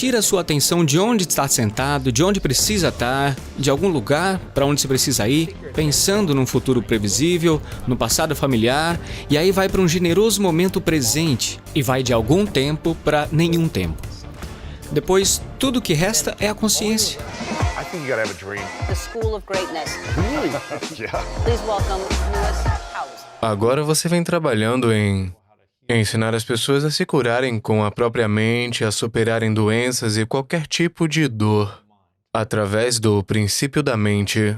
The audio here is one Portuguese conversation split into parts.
tira a sua atenção de onde está sentado, de onde precisa estar, de algum lugar para onde você precisa ir, pensando num futuro previsível, no passado familiar, e aí vai para um generoso momento presente e vai de algum tempo para nenhum tempo. Depois, tudo o que resta é a consciência. I think you gotta have a dream. The School of Greatness. Really? Yeah. Please welcome Lewis Howes. Agora você vem trabalhando em ensinar as pessoas a se curarem com a própria mente, a superarem doenças e qualquer tipo de dor, através do princípio da mente.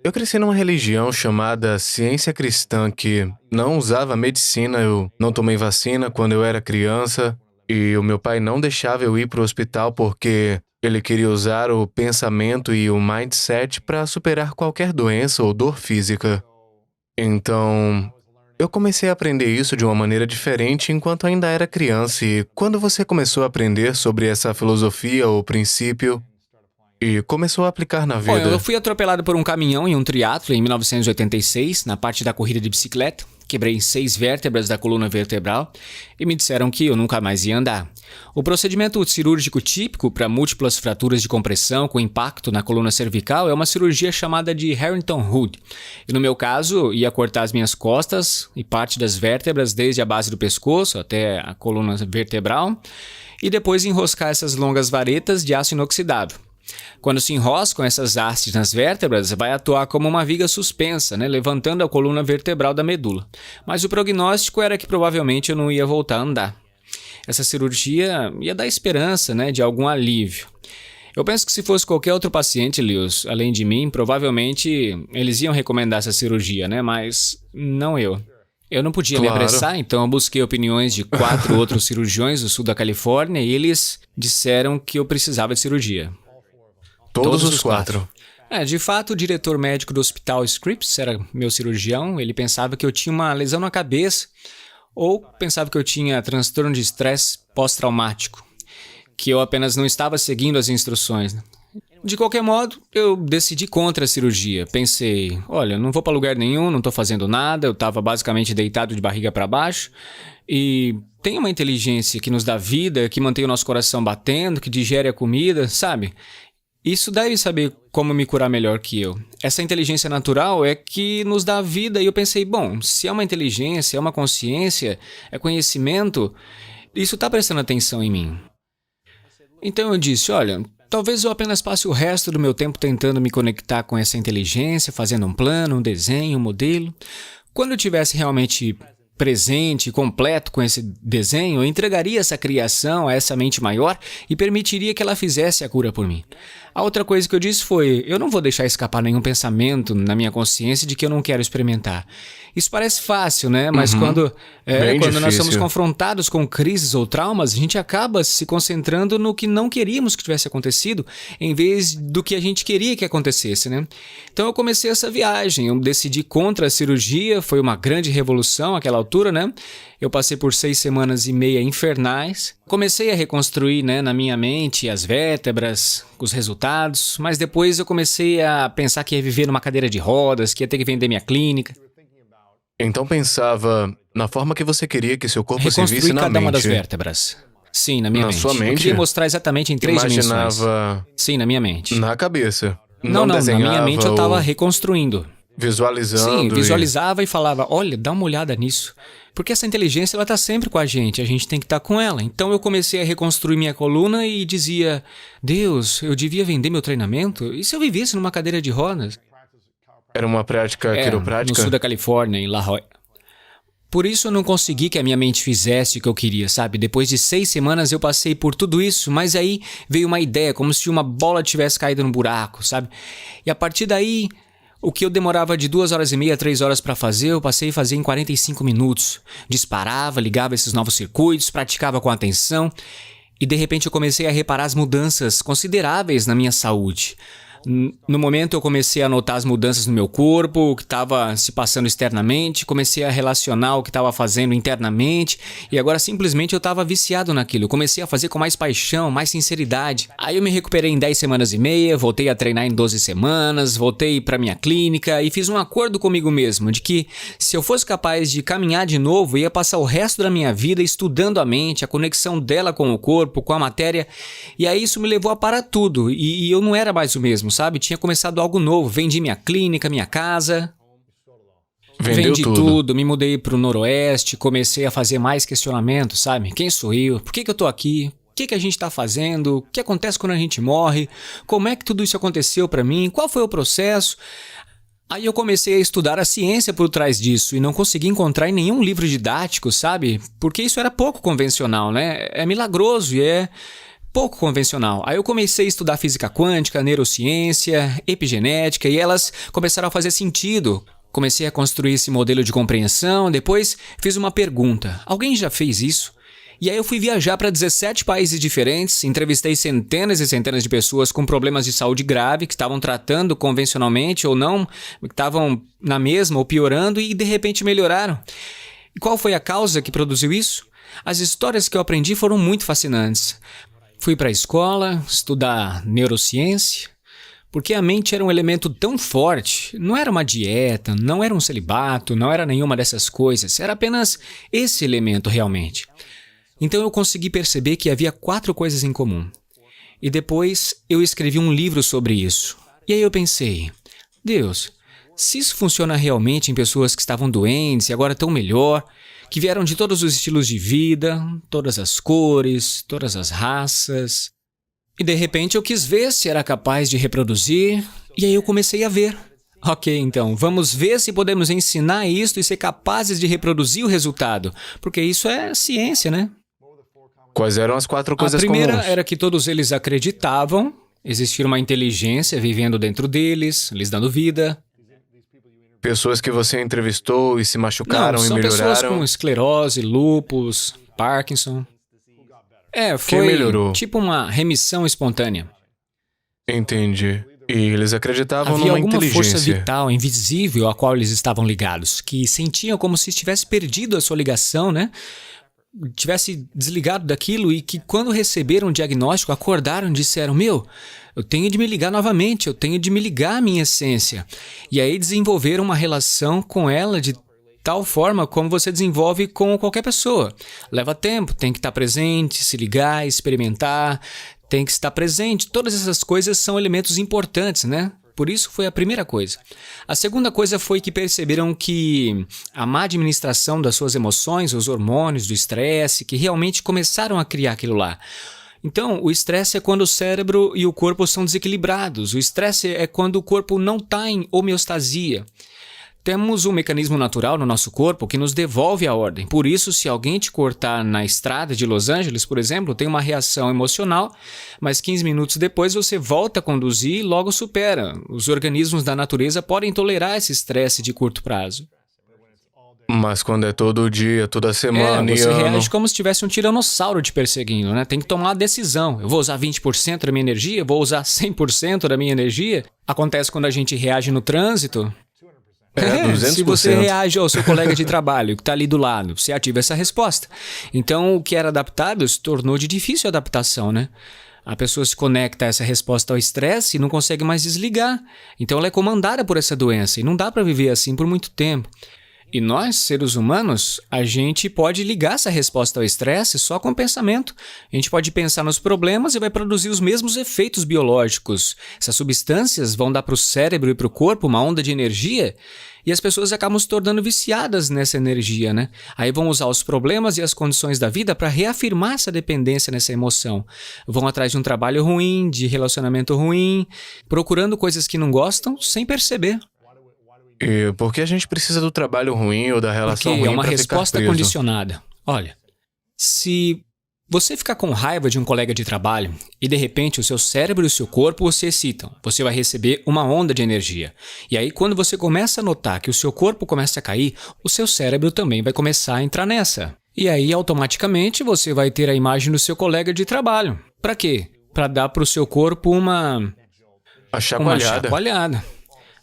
Eu cresci numa religião chamada ciência cristã que não usava medicina, eu não tomei vacina quando eu era criança e o meu pai não deixava eu ir para o hospital porque ele queria usar o pensamento e o mindset para superar qualquer doença ou dor física. Então, eu comecei a aprender isso de uma maneira diferente enquanto ainda era criança. E quando você começou a aprender sobre essa filosofia ou princípio e começou a aplicar na vida? Bom, eu fui atropelado por um caminhão em um triatlo em 1986, na parte da corrida de bicicleta. Quebrei 6 vértebras da coluna vertebral e me disseram que eu nunca mais ia andar. O procedimento cirúrgico típico para múltiplas fraturas de compressão com impacto na coluna cervical é uma cirurgia chamada de Harrington Hood. E no meu caso, ia cortar as minhas costas e parte das vértebras desde a base do pescoço até a coluna vertebral e depois enroscar essas longas varetas de aço inoxidável. Quando se enroscam essas hastes nas vértebras, vai atuar como uma viga suspensa, levantando a coluna vertebral da medula. Mas o prognóstico era que provavelmente eu não ia voltar a andar. Essa cirurgia ia dar esperança, de algum alívio. Eu penso que se fosse qualquer outro paciente, Lewis, além de mim, provavelmente eles iam recomendar essa cirurgia, mas não eu. Eu não podia me apressar, então eu busquei opiniões de 4 outros cirurgiões do sul da Califórnia e eles disseram que eu precisava de cirurgia. Todos os 4. De fato, o diretor médico do hospital Scripps era meu cirurgião. Ele pensava que eu tinha uma lesão na cabeça ou pensava que eu tinha transtorno de estresse pós-traumático, que eu apenas não estava seguindo as instruções. De qualquer modo, eu decidi contra a cirurgia. Pensei, olha, não vou para lugar nenhum, não estou fazendo nada, eu estava basicamente deitado de barriga para baixo e tem uma inteligência que nos dá vida, que mantém o nosso coração batendo, que digere a comida, sabe? Isso deve saber como me curar melhor que eu. Essa inteligência natural é que nos dá vida e eu pensei, bom, se é uma inteligência, é uma consciência, é conhecimento, isso está prestando atenção em mim. Então eu disse, olha, talvez eu apenas passe o resto do meu tempo tentando me conectar com essa inteligência, fazendo um plano, um desenho, um modelo. Quando eu tivesse realmente presente, completo com esse desenho, eu entregaria essa criação a essa mente maior e permitiria que ela fizesse a cura por mim. A outra coisa que eu disse foi, eu não vou deixar escapar nenhum pensamento na minha consciência de que eu não quero experimentar. Isso parece fácil, Mas quando nós somos confrontados com crises ou traumas, a gente acaba se concentrando no que não queríamos que tivesse acontecido, em vez do que a gente queria que acontecesse, Então eu comecei essa viagem, eu decidi contra a cirurgia, foi uma grande revolução àquela altura, Eu passei por 6 semanas e meia infernais. Comecei a reconstruir, na minha mente as vértebras, os resultados, mas depois eu comecei a pensar que ia viver numa cadeira de rodas, que ia ter que vender minha clínica. Então pensava na forma que você queria que seu corpo se visse Reconstruir na cada mente. uma das vértebras. Sim, na minha mente. Sua mente? Eu queria mostrar exatamente em 3 dimensões. Imaginava Sim, na minha mente. na cabeça. Não, na minha mente eu estava reconstruindo. Visualizando. Sim, visualizava e falava, olha, dá uma olhada nisso. Porque essa inteligência, ela está sempre com a gente tem que estar com ela. Então eu comecei a reconstruir minha coluna e dizia, Deus, eu devia vender meu treinamento? E se eu vivesse numa cadeira de rodas? Era uma prática quiroprática? No sul da Califórnia, em La Jolla. Por isso eu não consegui que a minha mente fizesse o que eu queria, sabe? Depois de 6 semanas eu passei por tudo isso, mas aí veio uma ideia, como se uma bola tivesse caído no buraco, sabe? E a partir daí, o que eu demorava de 2 horas e meia, 3 horas para fazer, eu passei a fazer em 45 minutos. Disparava, ligava esses novos circuitos, praticava com atenção e de repente eu comecei a reparar as mudanças consideráveis na minha saúde. No momento eu comecei a notar as mudanças no meu corpo, o que estava se passando externamente, comecei a relacionar o que estava fazendo internamente e agora simplesmente eu estava viciado naquilo. Eu comecei a fazer com mais paixão, mais sinceridade. Aí eu me recuperei em 10 semanas e meia, voltei a treinar em 12 semanas, voltei para minha clínica e fiz um acordo comigo mesmo de que se eu fosse capaz de caminhar de novo, eu ia passar o resto da minha vida estudando a mente, a conexão dela com o corpo, com a matéria. E aí isso me levou a parar tudo e eu não era mais o mesmo, sabe? Tinha começado algo novo, vendi minha clínica, minha casa. Vendi tudo, me mudei para o Noroeste, comecei a fazer mais questionamentos, sabe? Quem sou eu? Por que eu tô aqui? O que a gente está fazendo? O que acontece quando a gente morre? Como é que tudo isso aconteceu para mim? Qual foi o processo? Aí eu comecei a estudar a ciência por trás disso e não consegui encontrar em nenhum livro didático, sabe? Porque isso era pouco convencional, né? É milagroso e é pouco convencional. Aí eu comecei a estudar física quântica, neurociência, epigenética e elas começaram a fazer sentido. Comecei a construir esse modelo de compreensão, depois fiz uma pergunta. Alguém já fez isso? E aí eu fui viajar para 17 países diferentes, entrevistei centenas e centenas de pessoas com problemas de saúde grave, que estavam tratando convencionalmente ou não, que estavam na mesma ou piorando e de repente melhoraram. E qual foi a causa que produziu isso? As histórias que eu aprendi foram muito fascinantes. Fui para a escola estudar neurociência, porque a mente era um elemento tão forte, não era uma dieta, não era um celibato, não era nenhuma dessas coisas, era apenas esse elemento realmente. Então eu consegui perceber que havia 4 coisas em comum. E depois eu escrevi um livro sobre isso. E aí eu pensei, Deus, se isso funciona realmente em pessoas que estavam doentes e agora estão melhor, que vieram de todos os estilos de vida, todas as cores, todas as raças. E de repente eu quis ver se era capaz de reproduzir, e aí eu comecei a ver. Ok, então, vamos ver se podemos ensinar isso e ser capazes de reproduzir o resultado, porque isso é ciência, né? Quais eram as 4 coisas A primeira comuns? era que todos eles acreditavam existir uma inteligência vivendo dentro deles, lhes dando vida. Pessoas que você entrevistou e se machucaram Não, e são melhoraram. pessoas com esclerose, lúpus, Parkinson. Quem Foi melhorou? tipo uma remissão espontânea. Entendi. E eles acreditavam Havia numa alguma força inteligência. vital, invisível, a qual eles estavam ligados, que sentiam como se tivesse perdido a sua ligação, né? Tivesse desligado daquilo e que quando receberam o diagnóstico, acordaram e disseram, eu tenho de me ligar novamente, eu tenho de me ligar à minha essência. E aí desenvolveram uma relação com ela de tal forma como você desenvolve com qualquer pessoa. Leva tempo, tem que estar presente, se ligar, experimentar, tem que estar presente. Todas essas coisas são elementos importantes, né? Por isso foi a primeira coisa. A segunda coisa foi que perceberam que a má administração das suas emoções, os hormônios do estresse, que realmente começaram a criar aquilo lá. Então, o estresse é quando o cérebro e o corpo são desequilibrados. O estresse é quando o corpo não está em homeostasia. Temos um mecanismo natural no nosso corpo que nos devolve a ordem. Por isso, se alguém te cortar na estrada de Los Angeles, por exemplo, tem uma reação emocional, mas 15 minutos depois você volta a conduzir e logo supera. Os organismos da natureza podem tolerar esse estresse de curto prazo. Mas quando é todo dia, toda semana e Você ano... reage como se tivesse um tiranossauro te perseguindo, né? Tem que tomar uma decisão. Eu vou usar 20% da minha energia? Vou usar 100% da minha energia? Acontece quando a gente reage no trânsito. 200%. Se você reage ao seu colega de trabalho que está ali do lado, você ativa essa resposta. Então, o que era adaptado se tornou de difícil adaptação, né? A pessoa se conecta a essa resposta ao estresse e não consegue mais desligar. Então, ela é comandada por essa doença e não dá para viver assim por muito tempo. E nós, seres humanos, a gente pode ligar essa resposta ao estresse só com o pensamento. A gente pode pensar nos problemas e vai produzir os mesmos efeitos biológicos. Essas substâncias vão dar para o cérebro e para o corpo uma onda de energia e as pessoas acabam se tornando viciadas nessa energia, né? Aí vão usar os problemas e as condições da vida para reafirmar essa dependência nessa emoção. Vão atrás de um trabalho ruim, de relacionamento ruim, procurando coisas que não gostam sem perceber. E por que a gente precisa do trabalho ruim ou da relação Porque ruim é uma pra ficar resposta preso? condicionada. Olha, se você ficar com raiva de um colega de trabalho e de repente o seu cérebro e o seu corpo se excitam, você vai receber uma onda de energia. E aí quando você começa a notar que o seu corpo começa a cair, o seu cérebro também vai começar a entrar nessa. E aí automaticamente você vai ter a imagem do seu colega de trabalho. Para quê? Para dar para o seu corpo uma A Uma chacoalhada. chacoalhada.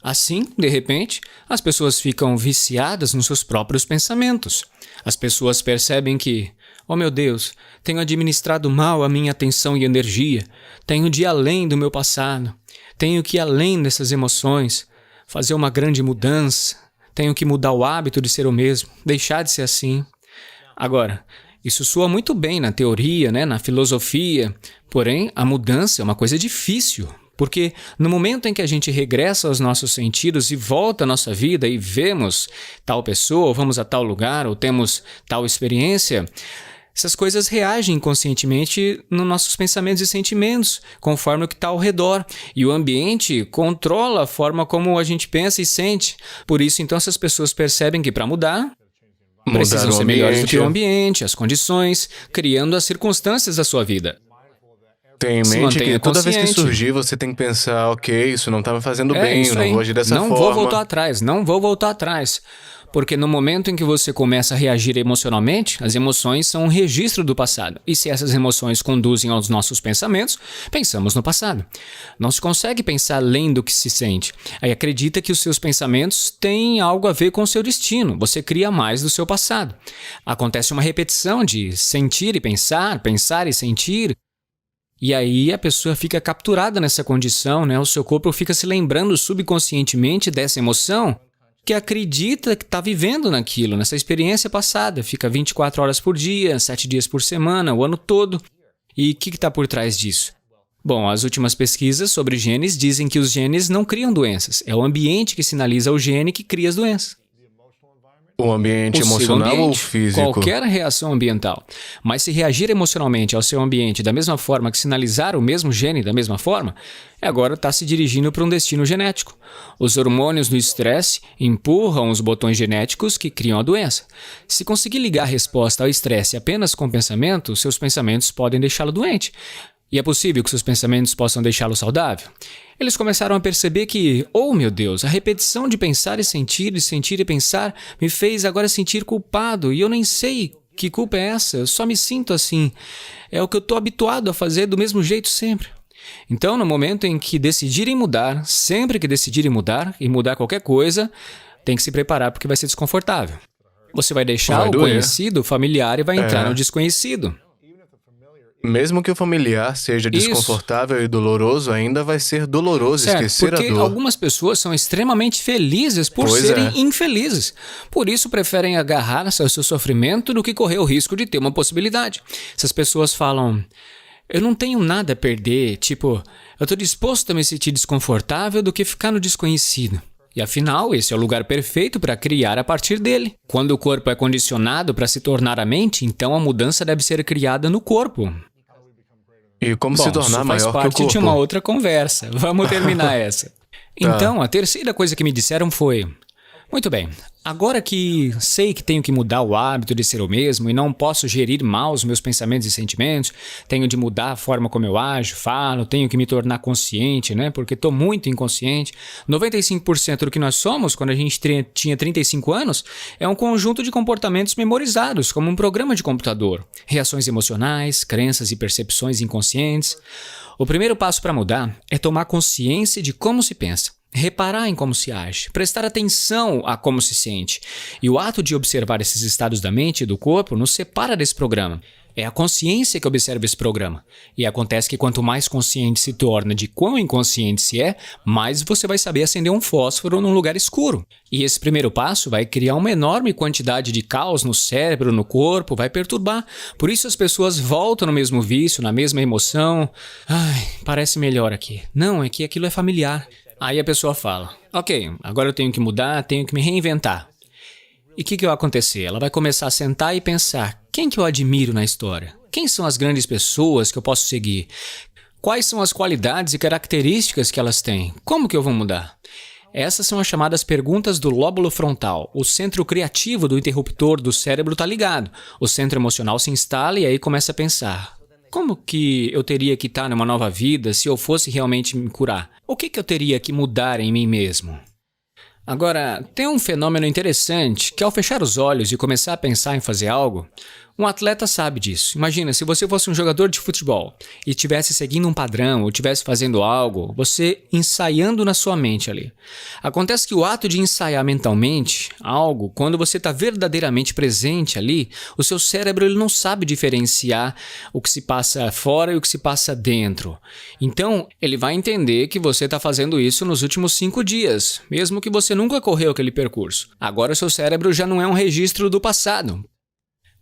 Assim, de repente, as pessoas ficam viciadas nos seus próprios pensamentos. As pessoas percebem que, oh meu Deus, tenho administrado mal a minha atenção e energia, tenho de ir além do meu passado, tenho que ir além dessas emoções, fazer uma grande mudança, tenho que mudar o hábito de ser o mesmo, deixar de ser assim. Agora, isso soa muito bem na teoria, né, na filosofia, porém a mudança é uma coisa difícil. Porque no momento em que a gente regressa aos nossos sentidos e volta à nossa vida e vemos tal pessoa, ou vamos a tal lugar, ou temos tal experiência, essas coisas reagem inconscientemente nos nossos pensamentos e sentimentos, conforme o que está ao redor. E o ambiente controla a forma como a gente pensa e sente. Por isso, então, essas pessoas percebem que para mudar, precisam ser melhores do que o ambiente, as condições, criando as circunstâncias da sua vida. Tem em Se mente mantenha que toda vez que consciente. surgir, você tem que pensar, ok, isso não tá me fazendo bem, isso eu não aí. vou agir dessa Não forma. vou voltar atrás, não vou voltar atrás. Porque no momento em que você começa a reagir emocionalmente, as emoções são um registro do passado. E se essas emoções conduzem aos nossos pensamentos, pensamos no passado. Não se consegue pensar além do que se sente. Aí acredita que os seus pensamentos têm algo a ver com o seu destino. Você cria mais do seu passado. Acontece uma repetição de sentir e pensar, pensar e sentir. E aí a pessoa fica capturada nessa condição, né? O seu corpo fica se lembrando subconscientemente dessa emoção que acredita que está vivendo naquilo, nessa experiência passada. Fica 24 horas por dia, 7 dias por semana, o ano todo. E o que está por trás disso? Bom, as últimas pesquisas sobre genes dizem que os genes não criam doenças. É o ambiente que sinaliza ao gene que cria as doenças. O ambiente O seu emocional ou ambiente, físico? qualquer reação ambiental. Mas se reagir emocionalmente ao seu ambiente da mesma forma que sinalizar o mesmo gene da mesma forma, agora está se dirigindo para um destino genético. Os hormônios do estresse empurram os botões genéticos que criam a doença. Se conseguir ligar a resposta ao estresse apenas com pensamento, seus pensamentos podem deixá-lo doente. E é possível que seus pensamentos possam deixá-lo saudável? Eles começaram a perceber que, oh meu Deus, a repetição de pensar e sentir e pensar me fez agora sentir culpado e eu nem sei que culpa é essa, eu só me sinto assim. É o que eu estou habituado a fazer do mesmo jeito sempre. Então, no momento em que decidirem mudar, sempre que decidirem mudar e mudar qualquer coisa, tem que se preparar porque vai ser desconfortável. Você vai deixar Vai o doer. conhecido, o familiar e vai entrar no desconhecido. Mesmo que o familiar seja desconfortável e doloroso, ainda vai ser doloroso esquecer a porque dor. algumas pessoas são extremamente felizes por Pois serem é. infelizes. Por isso preferem agarrar-se ao seu sofrimento do que correr o risco de ter uma possibilidade. Essas pessoas falam, eu não tenho nada a perder, tipo, eu estou disposto a me sentir desconfortável do que ficar no desconhecido. E afinal, esse é o lugar perfeito para criar a partir dele. Quando o corpo é condicionado para se tornar a mente, então a mudança deve ser criada no corpo. E como se tornar isso faz maior que o parte corpo? de uma outra conversa. Vamos terminar essa. Então, a terceira coisa que me disseram foi... Muito bem, agora que sei que tenho que mudar o hábito de ser o mesmo e não posso gerir mal os meus pensamentos e sentimentos, tenho de mudar a forma como eu ajo, falo, tenho que me tornar consciente, né? Porque estou muito inconsciente. 95% do que nós somos, quando a gente tinha 35 anos, é um conjunto de comportamentos memorizados, como um programa de computador. Reações emocionais, crenças e percepções inconscientes. O primeiro passo para mudar é tomar consciência de como se pensa. Reparar em como se age, prestar atenção a como se sente. E o ato de observar esses estados da mente e do corpo nos separa desse programa. É a consciência que observa esse programa. E acontece que quanto mais consciente se torna de quão inconsciente se é, mais você vai saber acender um fósforo num lugar escuro. E esse primeiro passo vai criar uma enorme quantidade de caos no cérebro, no corpo, vai perturbar. Por isso as pessoas voltam no mesmo vício, na mesma emoção. Ai, parece melhor aqui. Não, é que aquilo é familiar. Aí a pessoa fala, ok, agora eu tenho que mudar, tenho que me reinventar. E o que vai acontecer? Ela vai começar a sentar e pensar, quem que eu admiro na história? Quem são as grandes pessoas que eu posso seguir? Quais são as qualidades e características que elas têm? Como que eu vou mudar? Essas são as chamadas perguntas do lóbulo frontal. O centro criativo do interruptor do cérebro está ligado. O centro emocional se instala e aí começa a pensar. Como que eu teria que estar numa nova vida se eu fosse realmente me curar? O que eu teria que mudar em mim mesmo? Agora, tem um fenômeno interessante que ao fechar os olhos e começar a pensar em fazer algo, Um atleta sabe disso. Imagina, se você fosse um jogador de futebol e estivesse seguindo um padrão ou estivesse fazendo algo, você ensaiando na sua mente ali. Acontece que o ato de ensaiar mentalmente algo, quando você está verdadeiramente presente ali, o seu cérebro ele não sabe diferenciar o que se passa fora e o que se passa dentro. Então, ele vai entender que você está fazendo isso nos últimos 5 dias, mesmo que você nunca correu aquele percurso. Agora o seu cérebro já não é um registro do passado,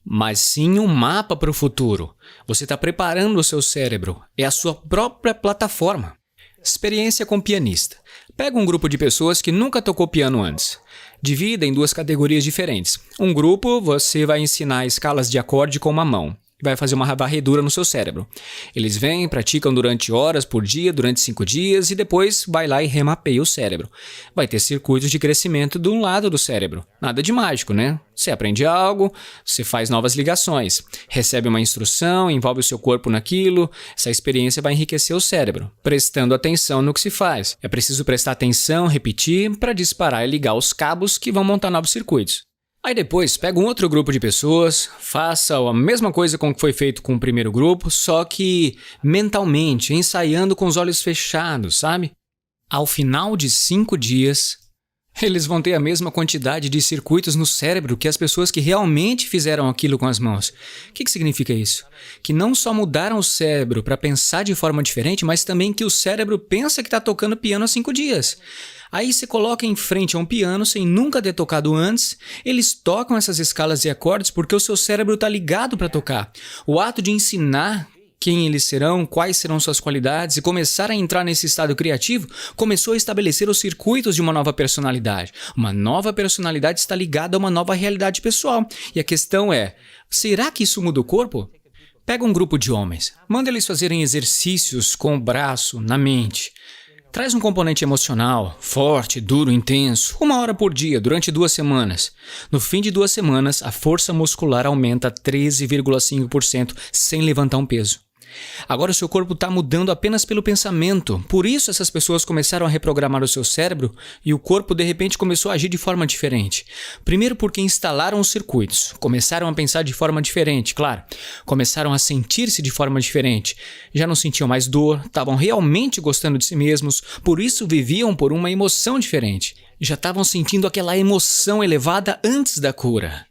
mas sim um mapa para o futuro. Você está preparando o seu cérebro. É a sua própria plataforma. Experiência com pianista. Pega um grupo de pessoas que nunca tocou piano antes. Divida em 2 categorias diferentes. Um grupo, você vai ensinar escalas de acorde com uma mão. Vai fazer uma varredura no seu cérebro. Eles vêm, praticam durante horas por dia, durante 5 dias, e depois vai lá e remapeia o cérebro. Vai ter circuitos de crescimento de um lado do cérebro. Nada de mágico, né? Você aprende algo, você faz novas ligações, recebe uma instrução, envolve o seu corpo naquilo. Essa experiência vai enriquecer o cérebro, prestando atenção no que se faz. É preciso prestar atenção, repetir, para disparar e ligar os cabos que vão montar novos circuitos. Aí depois, pega um outro grupo de pessoas, faça a mesma coisa com o que foi feito com o primeiro grupo, só que mentalmente, ensaiando com os olhos fechados, sabe? Ao final de 5 dias, eles vão ter a mesma quantidade de circuitos no cérebro que as pessoas que realmente fizeram aquilo com as mãos. O que significa isso? Que não só mudaram o cérebro para pensar de forma diferente, mas também que o cérebro pensa que está tocando piano há 5 dias. Aí você coloca em frente a um piano sem nunca ter tocado antes, eles tocam essas escalas e acordes porque o seu cérebro está ligado para tocar. O ato de ensinar quem eles serão, quais serão suas qualidades e começar a entrar nesse estado criativo, começou a estabelecer os circuitos de uma nova personalidade. Uma nova personalidade está ligada a uma nova realidade pessoal. E a questão é, será que isso muda o corpo? Pega um grupo de homens, manda eles fazerem exercícios com o braço, na mente. Traz um componente emocional, forte, duro, intenso, 1 hora por dia, durante 2 semanas. No fim de 2 semanas, a força muscular aumenta 13,5% sem levantar um peso. Agora o seu corpo está mudando apenas pelo pensamento. Por isso essas pessoas começaram a reprogramar o seu cérebro e o corpo de repente começou a agir de forma diferente. Primeiro porque instalaram os circuitos, começaram a pensar de forma diferente, claro. Começaram a sentir-se de forma diferente. Já não sentiam mais dor, estavam realmente gostando de si mesmos, por isso viviam por uma emoção diferente. Já estavam sentindo aquela emoção elevada antes da cura.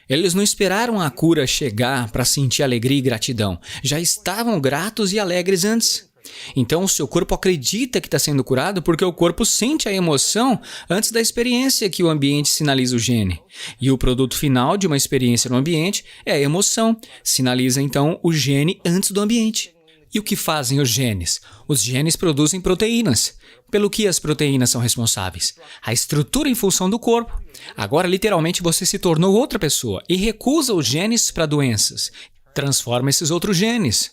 Eles não esperaram a cura chegar para sentir alegria e gratidão. Já estavam gratos e alegres antes. Então o seu corpo acredita que está sendo curado porque o corpo sente a emoção antes da experiência que o ambiente sinaliza o gene. E o produto final de uma experiência no ambiente é a emoção. Sinaliza então o gene antes do ambiente. E o que fazem os genes? Os genes produzem proteínas. Pelo que as proteínas são responsáveis? A estrutura em função do corpo. Agora, literalmente, você se tornou outra pessoa e recusa os genes para doenças. Transforma esses outros genes.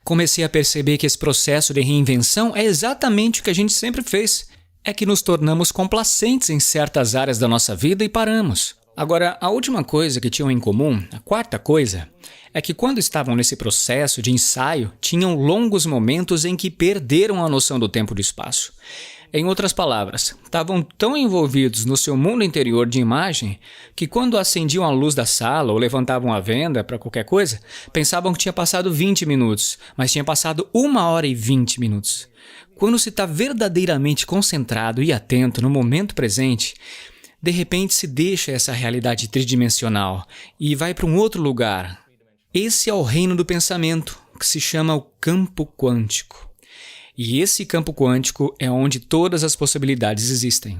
Comecei a perceber que esse processo de reinvenção é exatamente o que a gente sempre fez. É que nos tornamos complacentes em certas áreas da nossa vida e paramos. Agora, a última coisa que tinham em comum, a 4ª coisa, é que quando estavam nesse processo de ensaio, tinham longos momentos em que perderam a noção do tempo e do espaço. Em outras palavras, estavam tão envolvidos no seu mundo interior de imagem que quando acendiam a luz da sala ou levantavam a venda para qualquer coisa, pensavam que tinha passado 20 minutos, mas tinha passado 1 hora e 20 minutos. Quando se está verdadeiramente concentrado e atento no momento presente, de repente se deixa essa realidade tridimensional e vai para um outro lugar. Esse é o reino do pensamento, que se chama o campo quântico. E esse campo quântico é onde todas as possibilidades existem.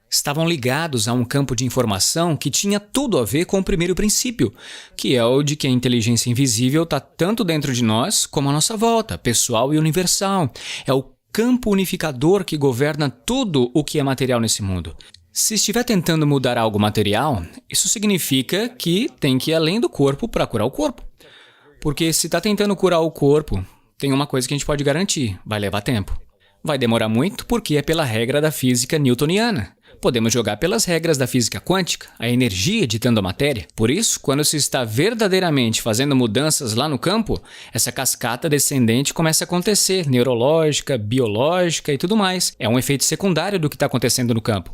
Estavam ligados a um campo de informação que tinha tudo a ver com o primeiro princípio, que é o de que a inteligência invisível está tanto dentro de nós como à nossa volta, pessoal e universal. É o campo unificador que governa tudo o que é material nesse mundo. Se estiver tentando mudar algo material, isso significa que tem que ir além do corpo para curar o corpo. Porque se está tentando curar o corpo, tem uma coisa que a gente pode garantir, vai levar tempo. Vai demorar muito porque é pela regra da física newtoniana. Podemos jogar pelas regras da física quântica, a energia ditando a matéria. Por isso, quando se está verdadeiramente fazendo mudanças lá no campo, essa cascata descendente começa a acontecer, neurológica, biológica e tudo mais. É um efeito secundário do que está acontecendo no campo.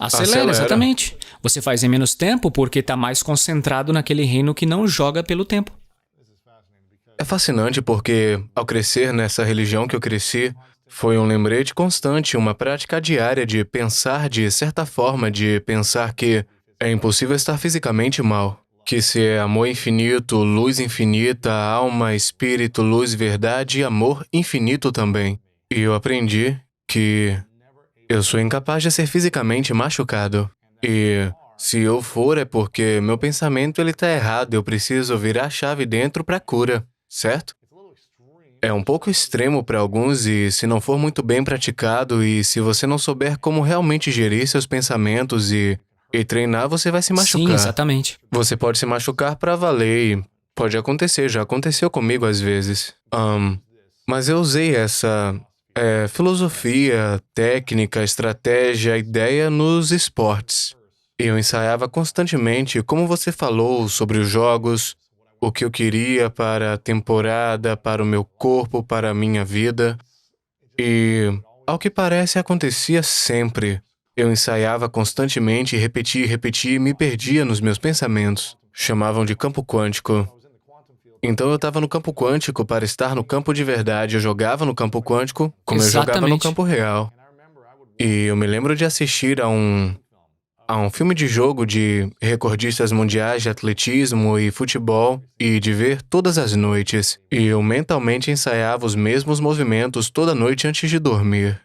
Acelera, exatamente. Você faz em menos tempo porque está mais concentrado naquele reino que não joga pelo tempo. É fascinante porque, ao crescer nessa religião que eu cresci, foi um lembrete constante, uma prática diária de pensar de certa forma, de pensar que é impossível estar fisicamente mal. Que se é amor infinito, luz infinita, alma, espírito, luz, verdade e amor infinito também. E eu aprendi que eu sou incapaz de ser fisicamente machucado. E se eu for é porque meu pensamento ele tá errado, eu preciso virar a chave dentro para cura, certo? É um pouco extremo para alguns e se não for muito bem praticado e se você não souber como realmente gerir seus pensamentos e treinar, você vai se machucar. Sim, exatamente. Você pode se machucar para valer e pode acontecer, já aconteceu comigo às vezes. Mas eu usei essa filosofia, técnica, estratégia, ideia nos esportes. Eu ensaiava constantemente, como você falou, sobre os jogos, o que eu queria para a temporada, para o meu corpo, para a minha vida. E, ao que parece, acontecia sempre. Eu ensaiava constantemente, repetia e me perdia nos meus pensamentos. Chamavam de campo quântico. Então eu estava no campo quântico para estar no campo de verdade. Eu jogava no campo quântico como eu jogava no campo real. E eu me lembro de assistir a um filme de jogo de recordistas mundiais de atletismo e futebol e de ver todas as noites. E eu mentalmente ensaiava os mesmos movimentos toda noite antes de dormir.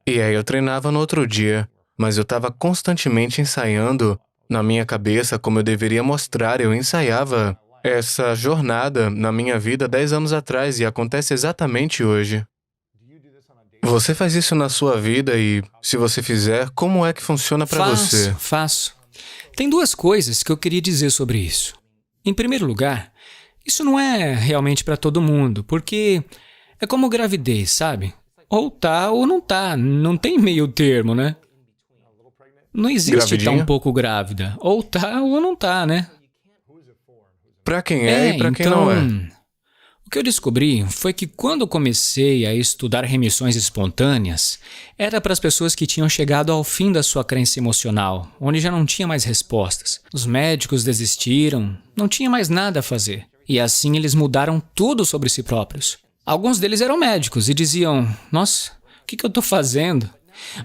E aí eu treinava no outro dia, mas eu estava constantemente ensaiando na minha cabeça como eu deveria mostrar. Eu ensaiava essa jornada na minha vida 10 anos atrás e acontece exatamente hoje. Você faz isso na sua vida e, se você fizer, como é que funciona para você? Faço. Tem duas coisas que eu queria dizer sobre isso. Em primeiro lugar, isso não é realmente para todo mundo, porque é como gravidez, sabe? Ou tá ou não tá, não tem meio termo, né? Não existe estar um pouco grávida. Ou tá ou não tá, né? Para quem é e para quem não é. O que eu descobri foi que quando eu comecei a estudar remissões espontâneas, era para as pessoas que tinham chegado ao fim da sua crença emocional, onde já não tinha mais respostas. Os médicos desistiram, não tinha mais nada a fazer. E assim eles mudaram tudo sobre si próprios. Alguns deles eram médicos e diziam, nossa, o que eu estou fazendo?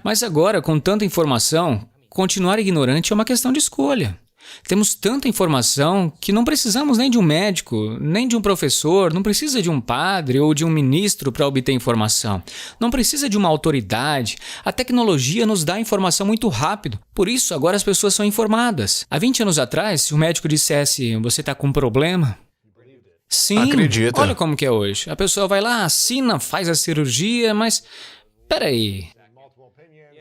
Mas agora, com tanta informação, continuar ignorante é uma questão de escolha. Temos tanta informação que não precisamos nem de um médico, nem de um professor, não precisa de um padre ou de um ministro para obter informação. Não precisa de uma autoridade. A tecnologia nos dá informação muito rápido. Por isso, agora as pessoas são informadas. Há 20 anos atrás, se o médico dissesse, você está com um problema... Sim, acredita. Olha como que é hoje. A pessoa vai lá, assina, faz a cirurgia, mas... Peraí...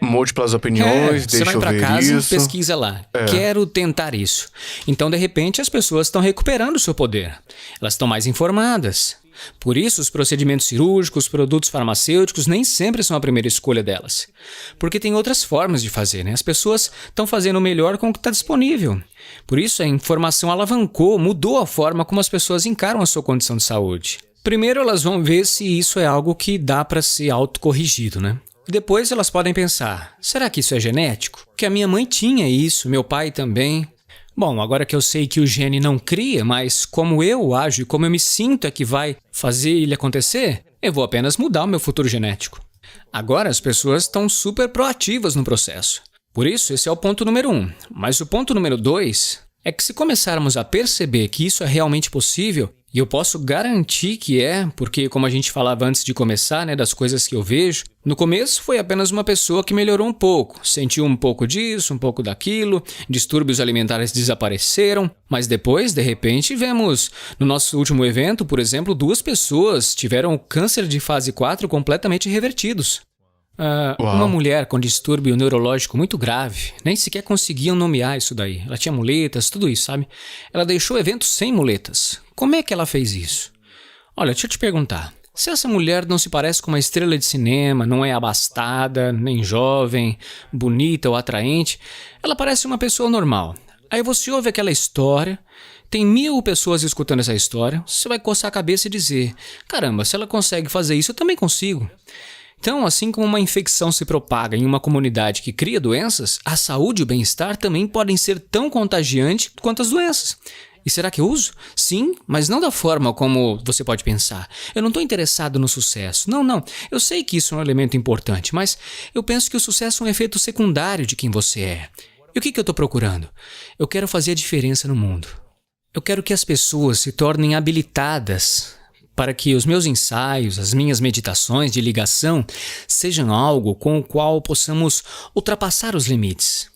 Múltiplas opiniões, deixa eu ver isso. Você vai para casa e pesquisa lá. Quero tentar isso. Então, de repente, as pessoas estão recuperando o seu poder. Elas estão mais informadas. Por isso, os procedimentos cirúrgicos, produtos farmacêuticos nem sempre são a primeira escolha delas. Porque tem outras formas de fazer, né? As pessoas estão fazendo o melhor com o que está disponível. Por isso, a informação alavancou, mudou a forma como as pessoas encaram a sua condição de saúde. Primeiro, elas vão ver se isso é algo que dá para ser autocorrigido, né? Depois elas podem pensar, será que isso é genético? Que a minha mãe tinha isso, meu pai também. Bom, agora que eu sei que o gene não cria, mas como eu ajo e como eu me sinto é que vai fazer ele acontecer, eu vou apenas mudar o meu futuro genético. Agora as pessoas estão super proativas no processo. Por isso, esse é o ponto número 1. Mas o ponto número 2 é que se começarmos a perceber que isso é realmente possível, e eu posso garantir que é, porque como a gente falava antes de começar, né, das coisas que eu vejo, no começo foi apenas uma pessoa que melhorou um pouco, sentiu um pouco disso, um pouco daquilo, distúrbios alimentares desapareceram, mas depois, de repente, vemos, no nosso último evento, por exemplo, 2 pessoas tiveram o câncer de fase 4 completamente revertidos. Uma mulher com distúrbio neurológico muito grave, nem sequer conseguiam nomear isso daí. Ela tinha muletas, tudo isso, sabe? Ela deixou o evento sem muletas. Como é que ela fez isso? Olha, deixa eu te perguntar. Se essa mulher não se parece com uma estrela de cinema, não é abastada, nem jovem, bonita ou atraente, ela parece uma pessoa normal. Aí você ouve aquela história, tem 1000 pessoas escutando essa história, você vai coçar a cabeça e dizer, caramba, se ela consegue fazer isso, eu também consigo. Então, assim como uma infecção se propaga em uma comunidade que cria doenças, a saúde e o bem-estar também podem ser tão contagiantes quanto as doenças. E será que eu uso? Sim, mas não da forma como você pode pensar. Eu não estou interessado no sucesso. Não. Eu sei que isso é um elemento importante, mas eu penso que o sucesso é um efeito secundário de quem você é. E o que eu estou procurando? Eu quero fazer a diferença no mundo. Eu quero que as pessoas se tornem habilitadas para que os meus ensaios, as minhas meditações de ligação sejam algo com o qual possamos ultrapassar os limites.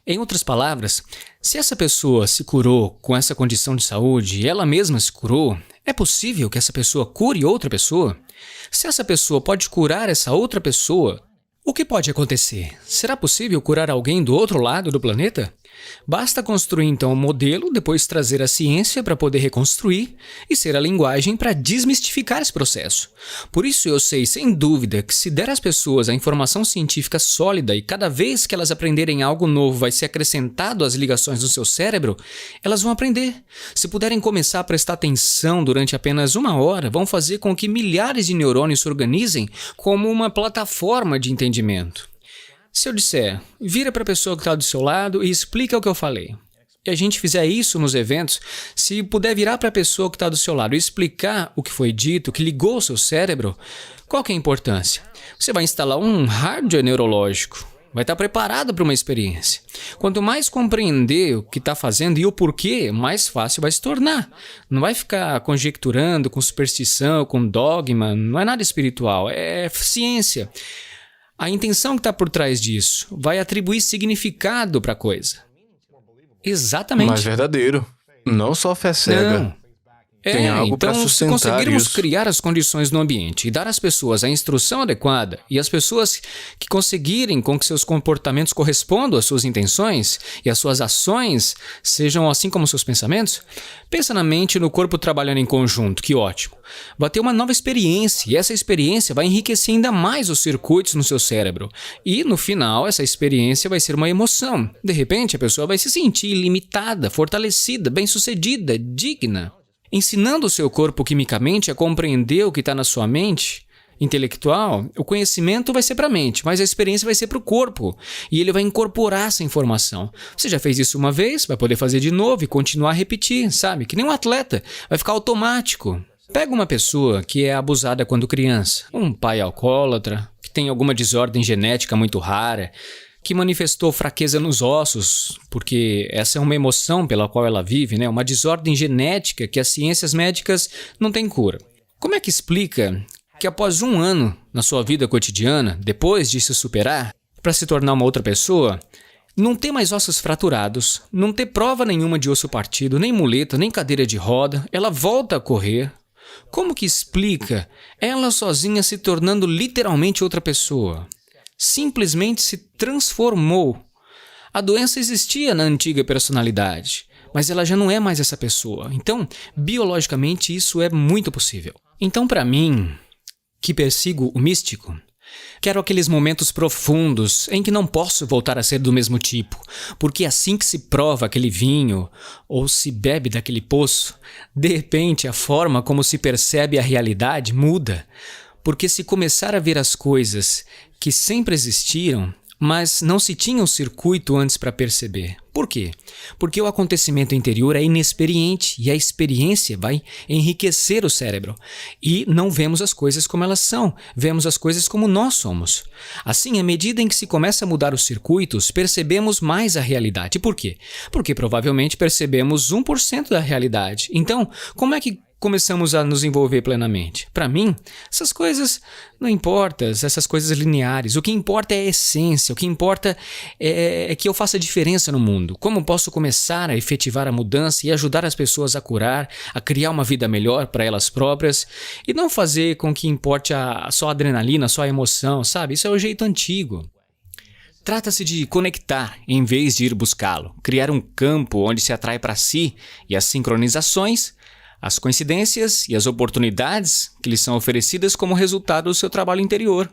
Em outras palavras, se essa pessoa se curou com essa condição de saúde e ela mesma se curou, é possível que essa pessoa cure outra pessoa? Se essa pessoa pode curar essa outra pessoa, o que pode acontecer? Será possível curar alguém do outro lado do planeta? Basta construir então um modelo, depois trazer a ciência para poder reconstruir e ser a linguagem para desmistificar esse processo. Por isso eu sei sem dúvida que se der às pessoas a informação científica sólida e cada vez que elas aprenderem algo novo vai ser acrescentado às ligações do seu cérebro, elas vão aprender. Se puderem começar a prestar atenção durante apenas 1 hora, vão fazer com que milhares de neurônios se organizem como uma plataforma de entendimento. Se eu disser, vira para a pessoa que está do seu lado e explica o que eu falei, e a gente fizer isso nos eventos, se puder virar para a pessoa que está do seu lado e explicar o que foi dito, o que ligou o seu cérebro, qual que é a importância? Você vai instalar um hardware neurológico, vai estar preparado para uma experiência. Quanto mais compreender o que está fazendo e o porquê, mais fácil vai se tornar. Não vai ficar conjecturando com superstição, com dogma, não é nada espiritual, é ciência. A intenção que está por trás disso vai atribuir significado para a coisa. Exatamente. Mas verdadeiro. Não só fé cega. Não. Tem algo para então, se sustentar conseguirmos isso. criar as condições no ambiente e dar às pessoas a instrução adequada e as pessoas que conseguirem com que seus comportamentos correspondam às suas intenções e as suas ações sejam assim como seus pensamentos, pensa na mente e no corpo trabalhando em conjunto, que ótimo. Vai ter uma nova experiência e essa experiência vai enriquecer ainda mais os circuitos no seu cérebro. E no final, essa experiência vai ser uma emoção. De repente, a pessoa vai se sentir ilimitada, fortalecida, bem-sucedida, digna. Ensinando o seu corpo quimicamente a compreender o que está na sua mente intelectual, o conhecimento vai ser para a mente, mas a experiência vai ser para o corpo. E ele vai incorporar essa informação. Você já fez isso uma vez, vai poder fazer de novo e continuar a repetir, sabe? Que nem um atleta, vai ficar automático. Pega uma pessoa que é abusada quando criança, um pai alcoólatra, que tem alguma desordem genética muito rara, que manifestou fraqueza nos ossos, porque essa é uma emoção pela qual ela vive, né? Uma desordem genética que as ciências médicas não têm cura. Como é que explica que após 1 ano na sua vida cotidiana, depois de se superar, para se tornar uma outra pessoa, não ter mais ossos fraturados, não ter prova nenhuma de osso partido, nem muleta, nem cadeira de roda, ela volta a correr? Como que explica ela sozinha se tornando literalmente outra pessoa? Simplesmente se transformou. A doença existia na antiga personalidade, mas ela já não é mais essa pessoa. Então, biologicamente, isso é muito possível. Então, para mim, que persigo o místico, quero aqueles momentos profundos em que não posso voltar a ser do mesmo tipo, porque assim que se prova aquele vinho ou se bebe daquele poço, de repente a forma como se percebe a realidade muda. Porque se começar a ver as coisas que sempre existiram, mas não se tinha um circuito antes para perceber. Por quê? Porque o acontecimento interior é inexperiente e a experiência vai enriquecer o cérebro. E não vemos as coisas como elas são, vemos as coisas como nós somos. Assim, à medida em que se começa a mudar os circuitos, percebemos mais a realidade. Por quê? Porque provavelmente percebemos 1% da realidade. Então, como é que começamos a nos envolver plenamente? Para mim, essas coisas não importam, essas coisas lineares. O que importa é a essência, o que importa é que eu faça diferença no mundo. Como posso começar a efetivar a mudança e ajudar as pessoas a curar, a criar uma vida melhor para elas próprias e não fazer com que importe só a adrenalina, só a emoção, sabe? Isso é o jeito antigo. Trata-se de conectar em vez de ir buscá-lo, criar um campo onde se atrai para si e as sincronizações, as coincidências e as oportunidades que lhe são oferecidas como resultado do seu trabalho interior.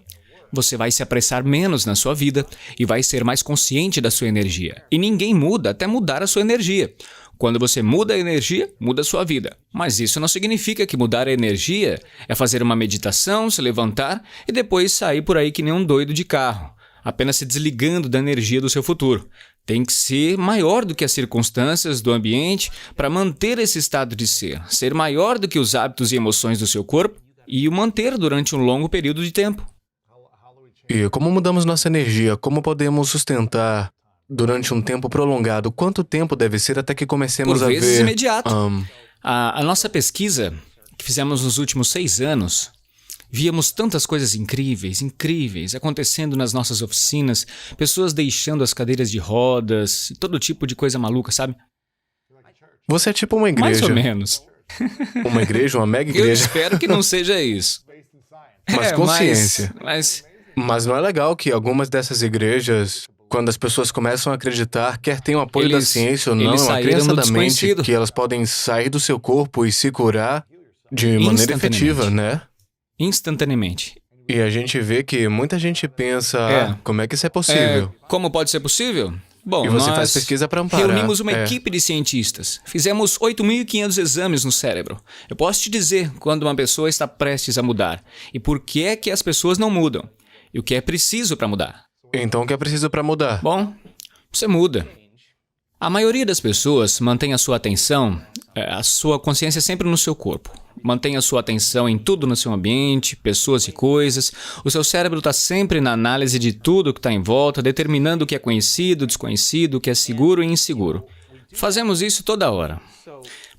Você vai se apressar menos na sua vida e vai ser mais consciente da sua energia. E ninguém muda até mudar a sua energia. Quando você muda a energia, muda a sua vida. Mas isso não significa que mudar a energia é fazer uma meditação, se levantar e depois sair por aí que nem um doido de carro, apenas se desligando da energia do seu futuro. Tem que ser maior do que as circunstâncias do ambiente para manter esse estado de ser maior do que os hábitos e emoções do seu corpo e o manter durante um longo período de tempo. E como mudamos nossa energia? Como podemos sustentar durante um tempo prolongado? Quanto tempo deve ser até que comecemos Por a vezes ver... imediato. A nossa pesquisa que fizemos nos últimos 6 anos, víamos tantas coisas incríveis acontecendo nas nossas oficinas, pessoas deixando as cadeiras de rodas, todo tipo de coisa maluca, sabe? Você é tipo uma Mais igreja. ou menos. Uma igreja, uma mega Eu igreja. espero que não seja isso. Mas consciência. Mas Mas não é legal que algumas dessas igrejas, quando as pessoas começam a acreditar, quer tenham apoio da Eles- ciência ou não, eles a saíram crença do da mente desconhecido. que elas podem sair do seu corpo e se curar de maneira Instantaneamente. efetiva, né? instantaneamente. E a gente vê que muita gente pensa, como é que isso é possível? Como pode ser possível? Bom, E você nós faz pesquisa para amparar. reunimos uma É. equipe de cientistas. Fizemos 8.500 exames no cérebro. Eu posso te dizer quando uma pessoa está prestes a mudar e por que é que as pessoas não mudam e o que é preciso para mudar. Então o que é preciso para mudar? Bom, você muda. A maioria das pessoas mantém a sua atenção, a sua consciência sempre no seu corpo. Mantém a sua atenção em tudo no seu ambiente, pessoas e coisas. O seu cérebro está sempre na análise de tudo que está em volta, determinando o que é conhecido, desconhecido, o que é seguro e inseguro. Fazemos isso toda hora.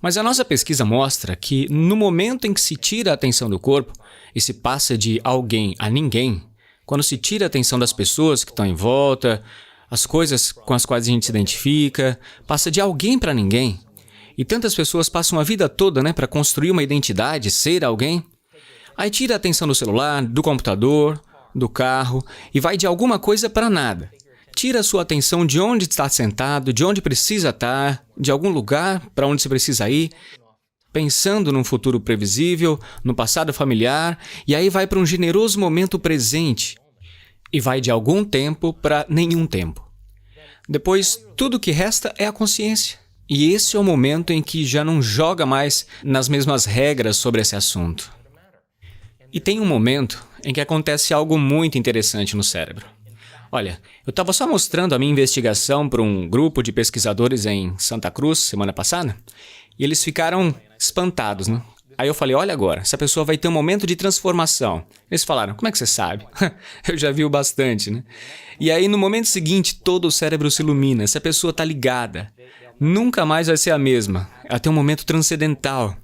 Mas a nossa pesquisa mostra que no momento em que se tira a atenção do corpo e se passa de alguém a ninguém, quando se tira a atenção das pessoas que estão em volta, as coisas com as quais a gente se identifica, passa de alguém para ninguém. E tantas pessoas passam a vida toda, para construir uma identidade, ser alguém. Aí tira a atenção do celular, do computador, do carro e vai de alguma coisa para nada. Tira a sua atenção de onde está sentado, de onde precisa estar, de algum lugar para onde você precisa ir, pensando num futuro previsível, no passado familiar, e aí vai para um generoso momento presente. E vai de algum tempo para nenhum tempo. Depois, tudo que resta é a consciência. E esse é o momento em que já não joga mais nas mesmas regras sobre esse assunto. E tem um momento em que acontece algo muito interessante no cérebro. Olha, eu estava só mostrando a minha investigação para um grupo de pesquisadores em Santa Cruz semana passada, e eles ficaram espantados, né? Aí eu falei, olha agora, essa pessoa vai ter um momento de transformação. Eles falaram, como é que você sabe? Eu já vi bastante, né? E aí no momento seguinte, todo o cérebro se ilumina, essa pessoa está ligada. Nunca mais vai ser a mesma. Ela tem um momento transcendental.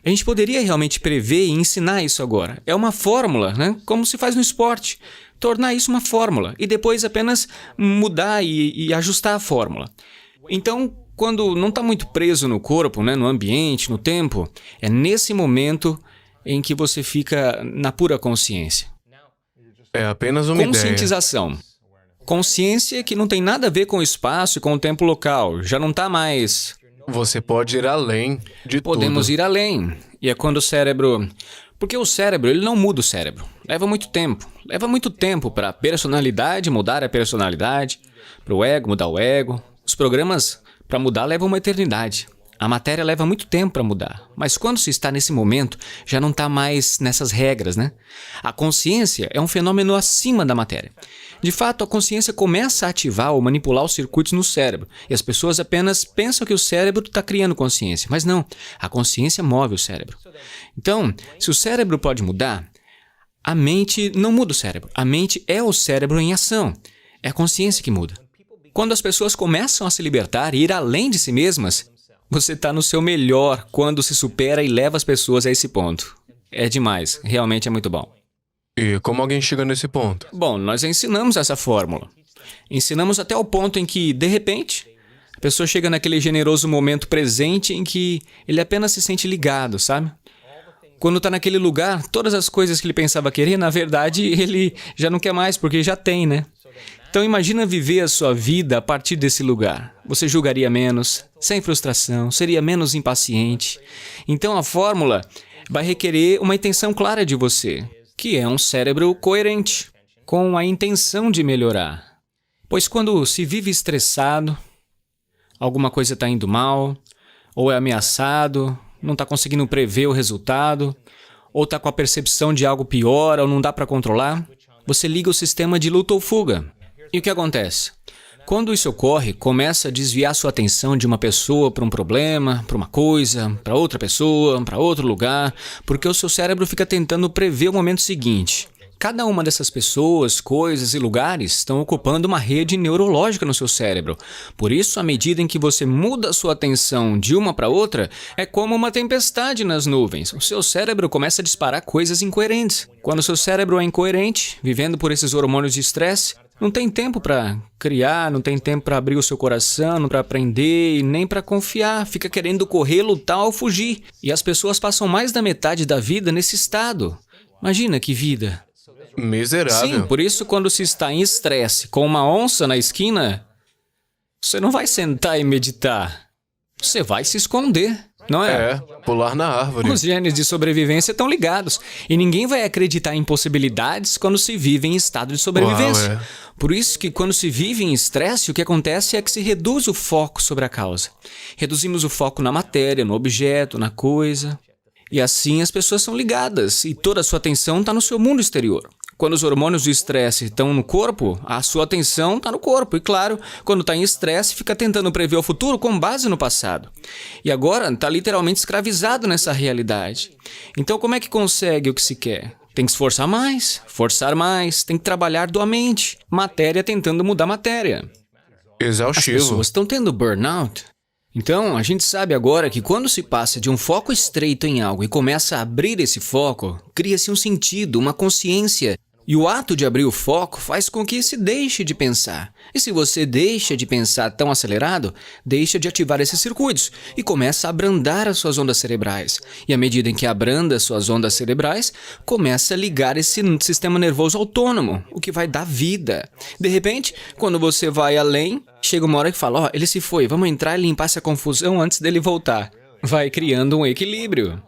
A gente poderia realmente prever e ensinar isso agora. É uma fórmula, como se faz no esporte. Tornar isso uma fórmula e depois apenas mudar e ajustar a fórmula. Então, quando não está muito preso no corpo, no ambiente, no tempo, é nesse momento em que você fica na pura consciência. É apenas uma ideia. Conscientização. Consciência que não tem nada a ver com o espaço e com o tempo local. Já não está mais. Você pode ir além de Podemos tudo. ir além. E é quando o cérebro... Porque o cérebro, ele não muda o cérebro. Leva muito tempo. Leva muito tempo para a personalidade mudar a personalidade, para o ego mudar o ego. Os programas para mudar levam uma eternidade. A matéria leva muito tempo para mudar. Mas quando se está nesse momento, já não está mais nessas regras, A consciência é um fenômeno acima da matéria. De fato, a consciência começa a ativar ou manipular os circuitos no cérebro. E as pessoas apenas pensam que o cérebro está criando consciência. Mas não, a consciência move o cérebro. Então, se o cérebro pode mudar, a mente não muda o cérebro. A mente é o cérebro em ação. É a consciência que muda. Quando as pessoas começam a se libertar e ir além de si mesmas, você está no seu melhor quando se supera e leva as pessoas a esse ponto. É demais, realmente é muito bom. E como alguém chega nesse ponto? Bom, nós ensinamos essa fórmula. Ensinamos até o ponto em que, de repente, a pessoa chega naquele generoso momento presente em que ele apenas se sente ligado, sabe? Quando está naquele lugar, todas as coisas que ele pensava querer, na verdade, ele já não quer mais, porque já tem, Então imagina viver a sua vida a partir desse lugar. Você julgaria menos, sem frustração, seria menos impaciente. Então a fórmula vai requerer uma intenção clara de você, que é um cérebro coerente, com a intenção de melhorar. Pois quando se vive estressado, alguma coisa está indo mal, ou é ameaçado, não está conseguindo prever o resultado, ou está com a percepção de algo pior ou não dá para controlar, você liga o sistema de luta ou fuga. E o que acontece? Quando isso ocorre, começa a desviar sua atenção de uma pessoa para um problema, para uma coisa, para outra pessoa, para outro lugar, porque o seu cérebro fica tentando prever o momento seguinte. Cada uma dessas pessoas, coisas e lugares estão ocupando uma rede neurológica no seu cérebro. Por isso, à medida em que você muda a sua atenção de uma para outra, é como uma tempestade nas nuvens. O seu cérebro começa a disparar coisas incoerentes. Quando o seu cérebro é incoerente, vivendo por esses hormônios de estresse, não tem tempo para criar, não tem tempo para abrir o seu coração, para aprender e nem para confiar. Fica querendo correr, lutar ou fugir. E as pessoas passam mais da metade da vida nesse estado. Imagina que vida. Miserável. Sim, por isso quando se está em estresse com uma onça na esquina, você não vai sentar e meditar. Você vai se esconder, não é? Pular na árvore. Os genes de sobrevivência estão ligados. E ninguém vai acreditar em possibilidades quando se vive em estado de sobrevivência. Uau, Por isso que quando se vive em estresse, o que acontece é que se reduz o foco sobre a causa. Reduzimos o foco na matéria, no objeto, na coisa. E assim as pessoas são ligadas e toda a sua atenção está no seu mundo exterior. Quando os hormônios do estresse estão no corpo, a sua atenção está no corpo. E claro, quando está em estresse, fica tentando prever o futuro com base no passado. E agora está literalmente escravizado nessa realidade. Então como é que consegue o que se quer? Tem que esforçar mais, forçar mais, tem que trabalhar duamente. Matéria tentando mudar matéria. As Exaustivo. pessoas estão tendo burnout. Então, a gente sabe agora que quando se passa de um foco estreito em algo e começa a abrir esse foco, cria-se um sentido, uma consciência. E o ato de abrir o foco faz com que se deixe de pensar. E se você deixa de pensar tão acelerado, deixa de ativar esses circuitos e começa a abrandar as suas ondas cerebrais. E à medida em que abranda as suas ondas cerebrais, começa a ligar esse sistema nervoso autônomo, o que vai dar vida. De repente, quando você vai além, chega uma hora que fala, ó, ele se foi, vamos entrar e limpar essa confusão antes dele voltar. Vai criando um equilíbrio.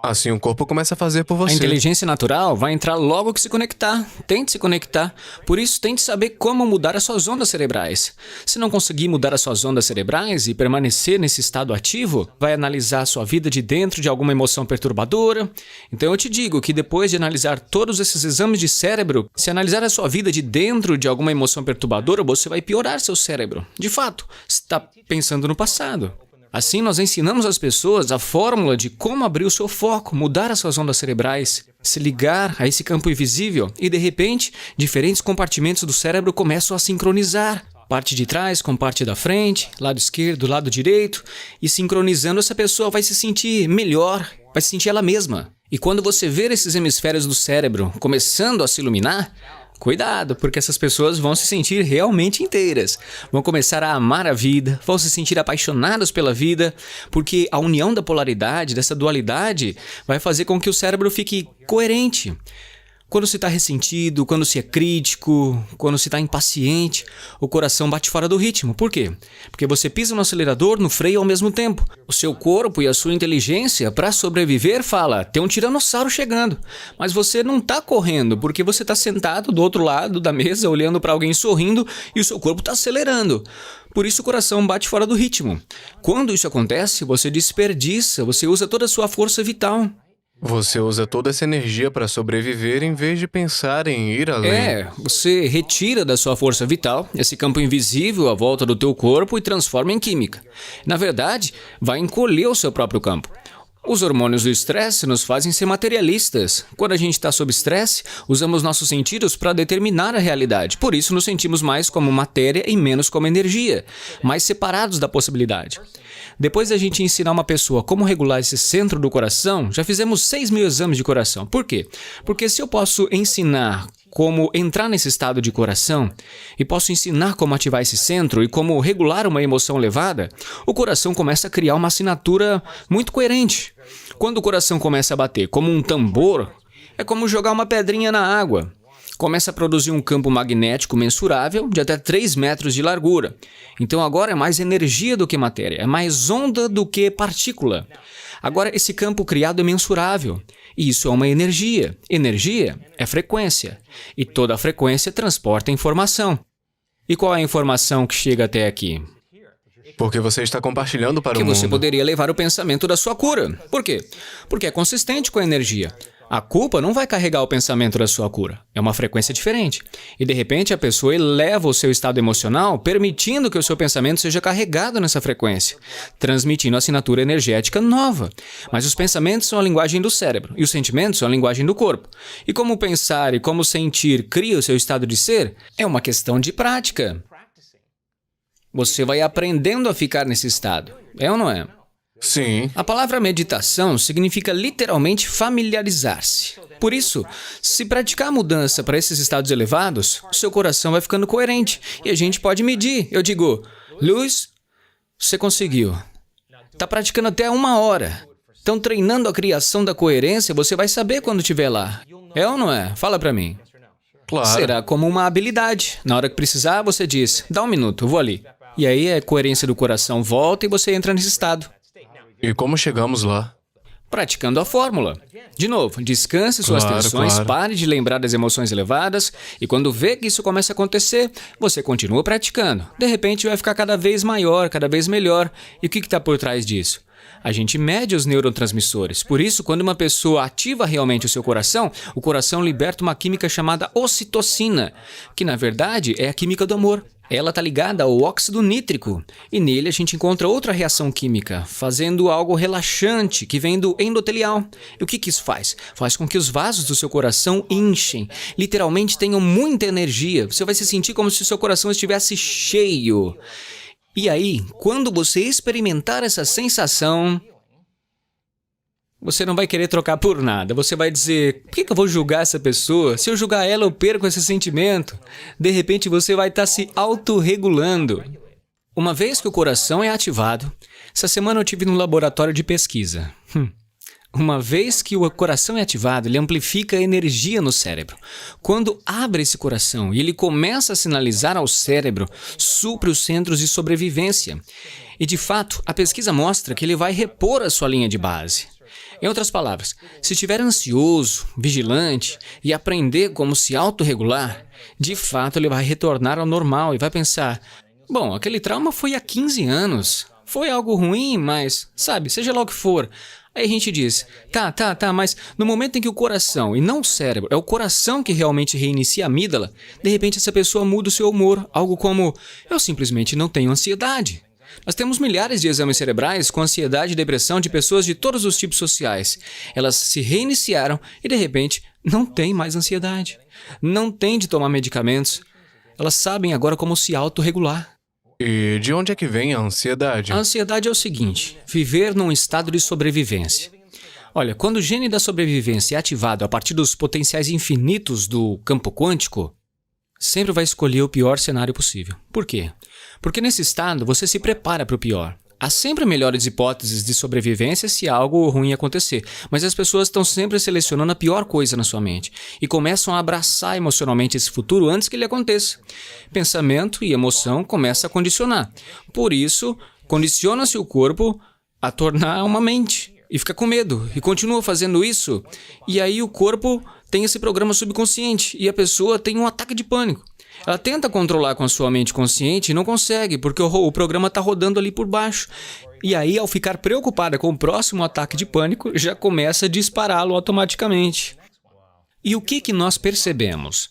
Assim o corpo começa a fazer por A você. inteligência natural vai entrar logo que se conectar. Tente se conectar. Por isso, tente saber como mudar as suas ondas cerebrais. Se não conseguir mudar as suas ondas cerebrais e permanecer nesse estado ativo, vai analisar a sua vida de dentro de alguma emoção perturbadora. Então eu te digo que depois de analisar todos esses exames de cérebro, se analisar a sua vida de dentro de alguma emoção perturbadora, você vai piorar seu cérebro. De fato, você está pensando no passado. Assim, nós ensinamos às pessoas a fórmula de como abrir o seu foco, mudar as suas ondas cerebrais, se ligar a esse campo invisível e, de repente, diferentes compartimentos do cérebro começam a sincronizar. Parte de trás com parte da frente, lado esquerdo, lado direito, e sincronizando essa pessoa vai se sentir melhor, vai se sentir ela mesma. E quando você ver esses hemisférios do cérebro começando a se iluminar, cuidado, porque essas pessoas vão se sentir realmente inteiras. Vão começar a amar a vida, vão se sentir apaixonados pela vida, porque a união da polaridade, dessa dualidade, vai fazer com que o cérebro fique coerente. Quando se está ressentido, quando se é crítico, quando se está impaciente, o coração bate fora do ritmo. Por quê? Porque você pisa no acelerador, no freio ao mesmo tempo. O seu corpo e a sua inteligência, para sobreviver, fala, tem um tiranossauro chegando. Mas você não está correndo, porque você está sentado do outro lado da mesa, olhando para alguém sorrindo, e o seu corpo está acelerando. Por isso o coração bate fora do ritmo. Quando isso acontece, você desperdiça, você usa toda a sua força vital. Você usa toda essa energia para sobreviver em vez de pensar em ir além. Você retira da sua força vital esse campo invisível à volta do teu corpo e transforma em química. Na verdade, vai encolher o seu próprio campo. Os hormônios do estresse nos fazem ser materialistas. Quando a gente está sob estresse, usamos nossos sentidos para determinar a realidade. Por isso, nos sentimos mais como matéria e menos como energia, mais separados da possibilidade. Depois da gente ensinar uma pessoa como regular esse centro do coração, já fizemos 6.000 exames de coração. Por quê? Porque se eu posso ensinar como entrar nesse estado de coração e posso ensinar como ativar esse centro e como regular uma emoção elevada, o coração começa a criar uma assinatura muito coerente. Quando o coração começa a bater como um tambor, é como jogar uma pedrinha na água. Começa a produzir um campo magnético mensurável de até 3 metros de largura. Então agora é mais energia do que matéria, é mais onda do que partícula. Agora esse campo criado é mensurável. E isso é uma energia. Energia é frequência. E toda frequência transporta informação. E qual é a informação que chega até aqui? Porque você está compartilhando para Que o você mundo. poderia levar o pensamento da sua cura. Por quê? Porque é consistente com a energia. A culpa não vai carregar o pensamento da sua cura. É uma frequência diferente. E de repente a pessoa eleva o seu estado emocional, permitindo que o seu pensamento seja carregado nessa frequência, transmitindo a assinatura energética nova. Mas os pensamentos são a linguagem do cérebro e os sentimentos são a linguagem do corpo. E como pensar e como sentir cria o seu estado de ser, é uma questão de prática. Você vai aprendendo a ficar nesse estado. É ou não é? Sim. A palavra meditação significa literalmente familiarizar-se. Por isso, se praticar a mudança para esses estados elevados, o seu coração vai ficando coerente e a gente pode medir. Eu digo, Luiz, você conseguiu. Está praticando até 1 hora. Então, treinando a criação da coerência, você vai saber quando estiver lá. É ou não é? Fala para mim. Claro. Será como uma habilidade. Na hora que precisar, você diz, dá 1 minuto, eu vou ali. E aí a coerência do coração volta e você entra nesse estado. E como chegamos lá? Praticando a fórmula. De novo, descanse suas Claro, tensões, claro. pare de lembrar das emoções elevadas e quando vê que isso começa a acontecer, você continua praticando. De repente vai ficar cada vez maior, cada vez melhor. E o que está por trás disso? A gente mede os neurotransmissores. Por isso, quando uma pessoa ativa realmente o coração liberta uma química chamada ocitocina, que na verdade é a química do amor. Ela está ligada ao óxido nítrico e nele a gente encontra outra reação química, fazendo algo relaxante que vem do endotelial. E o que isso faz? Faz com que os vasos do seu coração enchem, literalmente tenham muita energia. Você vai se sentir como se o seu coração estivesse cheio. E aí, quando você experimentar essa sensação, você não vai querer trocar por nada. Você vai dizer, por que eu vou julgar essa pessoa? Se eu julgar ela, eu perco esse sentimento. De repente, você vai estar se autorregulando. Uma vez que o coração é ativado, essa semana eu tive num laboratório de pesquisa. Uma vez que o coração é ativado, ele amplifica a energia no cérebro. Quando abre esse coração e ele começa a sinalizar ao cérebro, supre os centros de sobrevivência. E de fato, a pesquisa mostra que ele vai repor a sua linha de base. Em outras palavras, se estiver ansioso, vigilante e aprender como se autorregular, de fato ele vai retornar ao normal e vai pensar, bom, aquele trauma foi há 15 anos, foi algo ruim, mas, sabe, seja lá o que for. Aí a gente diz, tá, mas no momento em que o coração, e não o cérebro, é o coração que realmente reinicia a amígdala, de repente essa pessoa muda o seu humor, algo como, eu simplesmente não tenho ansiedade. Nós temos milhares de exames cerebrais com ansiedade e depressão de pessoas de todos os tipos sociais. Elas se reiniciaram e, de repente, não têm mais ansiedade. Não têm de tomar medicamentos. Elas sabem agora como se autorregular. E de onde é que vem a ansiedade? A ansiedade é o seguinte, viver num estado de sobrevivência. Olha, quando o gene da sobrevivência é ativado a partir dos potenciais infinitos do campo quântico, sempre vai escolher o pior cenário possível. Por quê? Porque nesse estado você se prepara para o pior. Há sempre melhores hipóteses de sobrevivência se algo ruim acontecer, mas as pessoas estão sempre selecionando a pior coisa na sua mente e começam a abraçar emocionalmente esse futuro antes que ele aconteça. Pensamento e emoção começam a condicionar. Por isso, condiciona-se o corpo a tornar uma mente e fica com medo e continua fazendo isso. E aí o corpo tem esse programa subconsciente e a pessoa tem um ataque de pânico. Ela tenta controlar com a sua mente consciente e não consegue, porque o programa está rodando ali por baixo. E aí, ao ficar preocupada com o próximo ataque de pânico, já começa a dispará-lo automaticamente. E o que nós percebemos?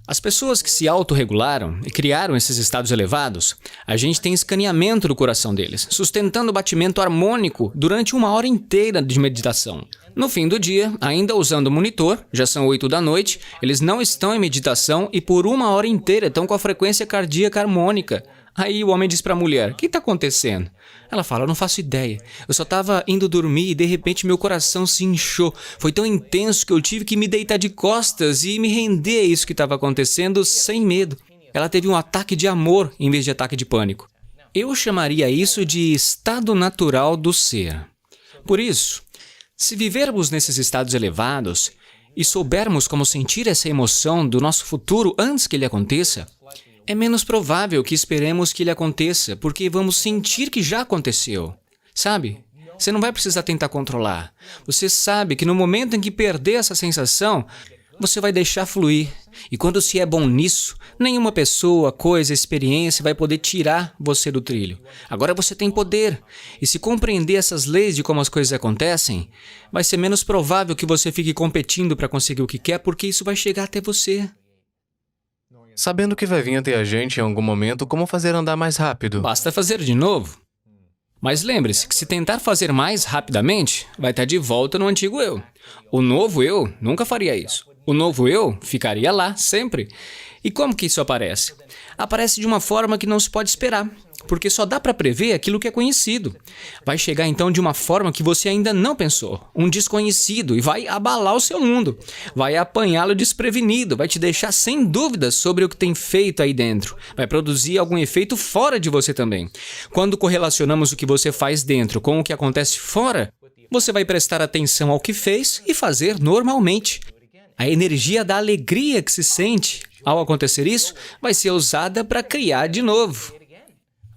As pessoas que se autorregularam e criaram esses estados elevados, a gente tem escaneamento do coração deles, sustentando o batimento harmônico durante 1 hora inteira de meditação. No fim do dia, ainda usando o monitor, já são 8 da noite, eles não estão em meditação e por 1 hora inteira estão com a frequência cardíaca harmônica. Aí o homem diz para a mulher, o que está acontecendo? Ela fala, eu não faço ideia. Eu só estava indo dormir e de repente meu coração se inchou. Foi tão intenso que eu tive que me deitar de costas e me render a isso que estava acontecendo sem medo. Ela teve um ataque de amor em vez de ataque de pânico. Eu chamaria isso de estado natural do ser. Por isso, se vivermos nesses estados elevados e soubermos como sentir essa emoção do nosso futuro antes que ele aconteça, é menos provável que esperemos que ele aconteça, porque vamos sentir que já aconteceu. Sabe? Você não vai precisar tentar controlar. Você sabe que no momento em que perder essa sensação, Você vai deixar fluir. E quando se é bom nisso, nenhuma pessoa, coisa, experiência vai poder tirar você do trilho. Agora você tem poder. E se compreender essas leis de como as coisas acontecem, vai ser menos provável que você fique competindo para conseguir o que quer, porque isso vai chegar até você. Sabendo que vai vir até a gente em algum momento, como fazer andar mais rápido? Basta fazer de novo. Mas lembre-se que se tentar fazer mais rapidamente, vai estar de volta no antigo eu. O novo eu nunca faria isso. O novo eu ficaria lá, sempre. E como que isso aparece? Aparece de uma forma que não se pode esperar, porque só dá para prever aquilo que é conhecido. Vai chegar então de uma forma que você ainda não pensou, um desconhecido, e vai abalar o seu mundo. Vai apanhá-lo desprevenido, vai te deixar sem dúvidas sobre o que tem feito aí dentro. Vai produzir algum efeito fora de você também. Quando correlacionamos o que você faz dentro com o que acontece fora, você vai prestar atenção ao que fez e fazer normalmente. A energia da alegria que se sente ao acontecer isso vai ser usada para criar de novo.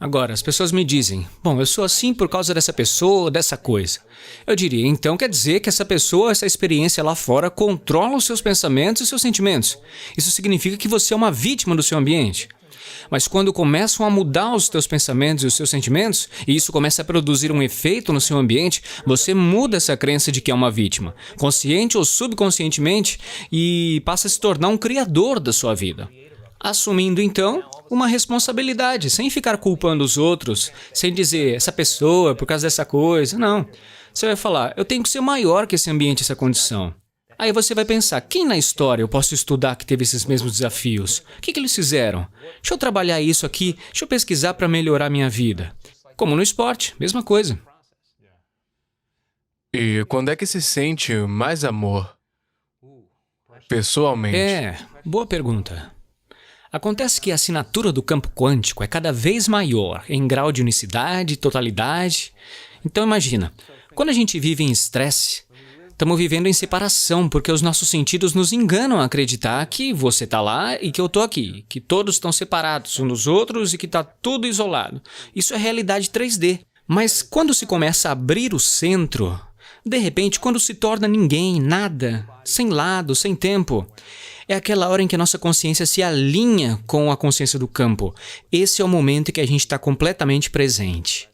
Agora, as pessoas me dizem, bom, eu sou assim por causa dessa pessoa ou dessa coisa. Eu diria, então quer dizer que essa pessoa, essa experiência lá fora controla os seus pensamentos e seus sentimentos. Isso significa que você é uma vítima do seu ambiente. Mas quando começam a mudar os teus pensamentos e os seus sentimentos, e isso começa a produzir um efeito no seu ambiente, você muda essa crença de que é uma vítima, consciente ou subconscientemente, e passa a se tornar um criador da sua vida. Assumindo, então, uma responsabilidade, sem ficar culpando os outros, sem dizer, essa pessoa, por causa dessa coisa, não. Você vai falar, eu tenho que ser maior que esse ambiente, essa condição. Aí você vai pensar, quem na história eu posso estudar que teve esses mesmos desafios? O que eles fizeram? Deixa eu trabalhar isso aqui, deixa eu pesquisar para melhorar minha vida. Como no esporte, mesma coisa. E quando é que se sente mais amor? Pessoalmente. Boa pergunta. Acontece que a assinatura do campo quântico é cada vez maior em grau de unicidade, totalidade. Então imagina, quando a gente vive em estresse, estamos vivendo em separação, porque os nossos sentidos nos enganam a acreditar que você está lá e que eu estou aqui, que todos estão separados uns dos outros e que está tudo isolado. Isso é realidade 3D. Mas quando se começa a abrir o centro, de repente, quando se torna ninguém, nada, sem lado, sem tempo, é aquela hora em que a nossa consciência se alinha com a consciência do campo. Esse é o momento em que a gente está completamente presente.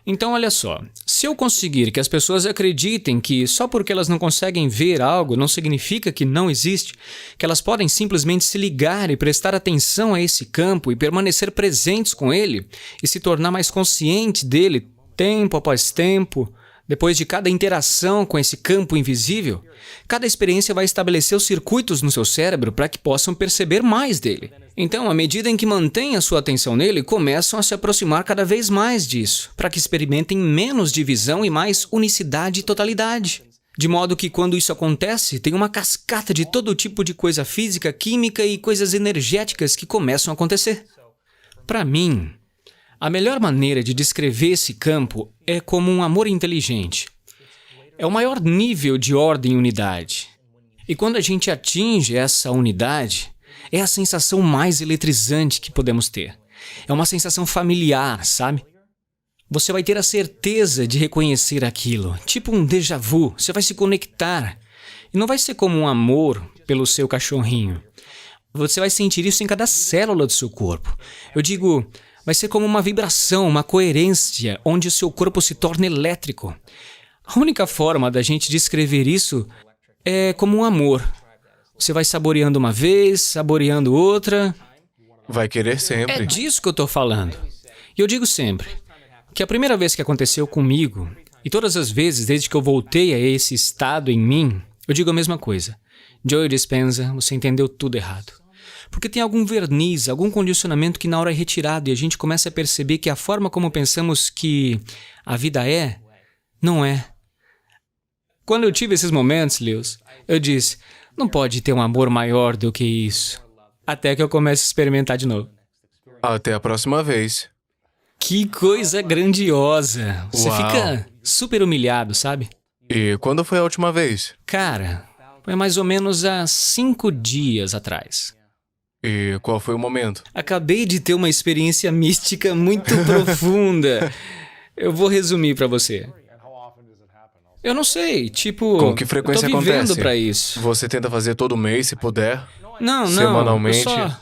Então, olha só, se eu conseguir que as pessoas acreditem que só porque elas não conseguem ver algo não significa que não existe, que elas podem simplesmente se ligar e prestar atenção a esse campo e permanecer presentes com ele e se tornar mais consciente dele tempo após tempo, depois de cada interação com esse campo invisível, cada experiência vai estabelecer os circuitos no seu cérebro para que possam perceber mais dele. Então, à medida em que mantêm a sua atenção nele, começam a se aproximar cada vez mais disso, para que experimentem menos divisão e mais unicidade e totalidade. De modo que, quando isso acontece, tem uma cascata de todo tipo de coisa física, química e coisas energéticas que começam a acontecer. Para mim, a melhor maneira de descrever esse campo é como um amor inteligente. É o maior nível de ordem e unidade. E quando a gente atinge essa unidade, é a sensação mais eletrizante que podemos ter. É uma sensação familiar, sabe? Você vai ter a certeza de reconhecer aquilo, tipo um déjà vu, você vai se conectar. E não vai ser como um amor pelo seu cachorrinho. Você vai sentir isso em cada célula do seu corpo. Eu digo, vai ser como uma vibração, uma coerência, onde o seu corpo se torna elétrico. A única forma da gente descrever isso é como um amor. Você vai saboreando uma vez, saboreando outra. Vai querer sempre. É disso que eu estou falando. E eu digo sempre que a primeira vez que aconteceu comigo, e todas as vezes desde que eu voltei a esse estado em mim, eu digo a mesma coisa. Joe Dispenza, você entendeu tudo errado. Porque tem algum verniz, algum condicionamento que na hora é retirado e a gente começa a perceber que a forma como pensamos que a vida é, não é. Quando eu tive esses momentos, Lewis, eu disse, não pode ter um amor maior do que isso. Até que eu comece a experimentar de novo. Até a próxima vez. Que coisa grandiosa. Você Uau. fica super humilhado, sabe? E quando foi a última vez? Cara, foi mais ou menos há 5 dias atrás. E qual foi o momento? Acabei de ter uma experiência mística muito profunda. Eu vou resumir para você. Eu não sei, tipo... Com que frequência eu tô vivendo acontece? pra isso. Você tenta fazer todo mês, se puder? Não, Semanalmente? eu só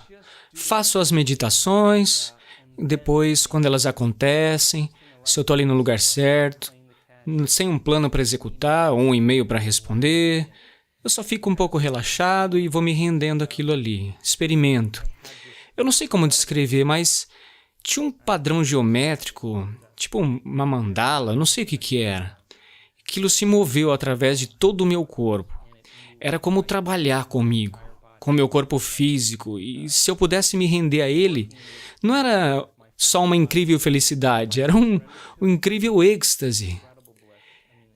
faço as meditações, depois, quando elas acontecem, se eu tô ali no lugar certo, sem um plano para executar ou um e-mail para responder, eu só fico um pouco relaxado e vou me rendendo àquilo ali. Experimento. Eu não sei como descrever, mas tinha um padrão geométrico, tipo uma mandala, não sei o que era. Aquilo se moveu através de todo o meu corpo. Era como trabalhar comigo, com o meu corpo físico, e se eu pudesse me render a ele, não era só uma incrível felicidade, era um incrível êxtase.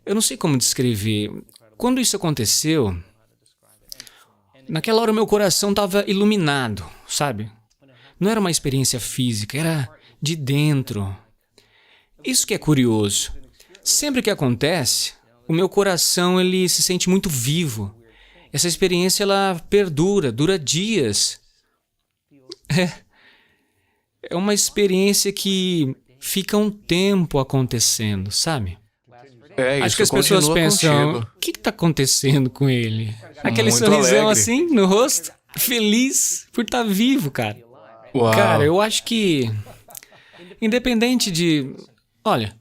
Eu não sei como descrever. Quando isso aconteceu, naquela hora meu coração estava iluminado, sabe? Não era uma experiência física, era de dentro. Isso que é curioso. Sempre que acontece, o meu coração ele se sente muito vivo. Essa experiência ela perdura, dura dias. É uma experiência que fica um tempo acontecendo, sabe? Isso Acho que as pessoas continua pensam, contigo. o que está acontecendo com ele? Aquele Muito sorrisão alegre. assim no rosto, feliz por estar vivo, cara. Uau. Cara, eu acho que, independente de... Olha,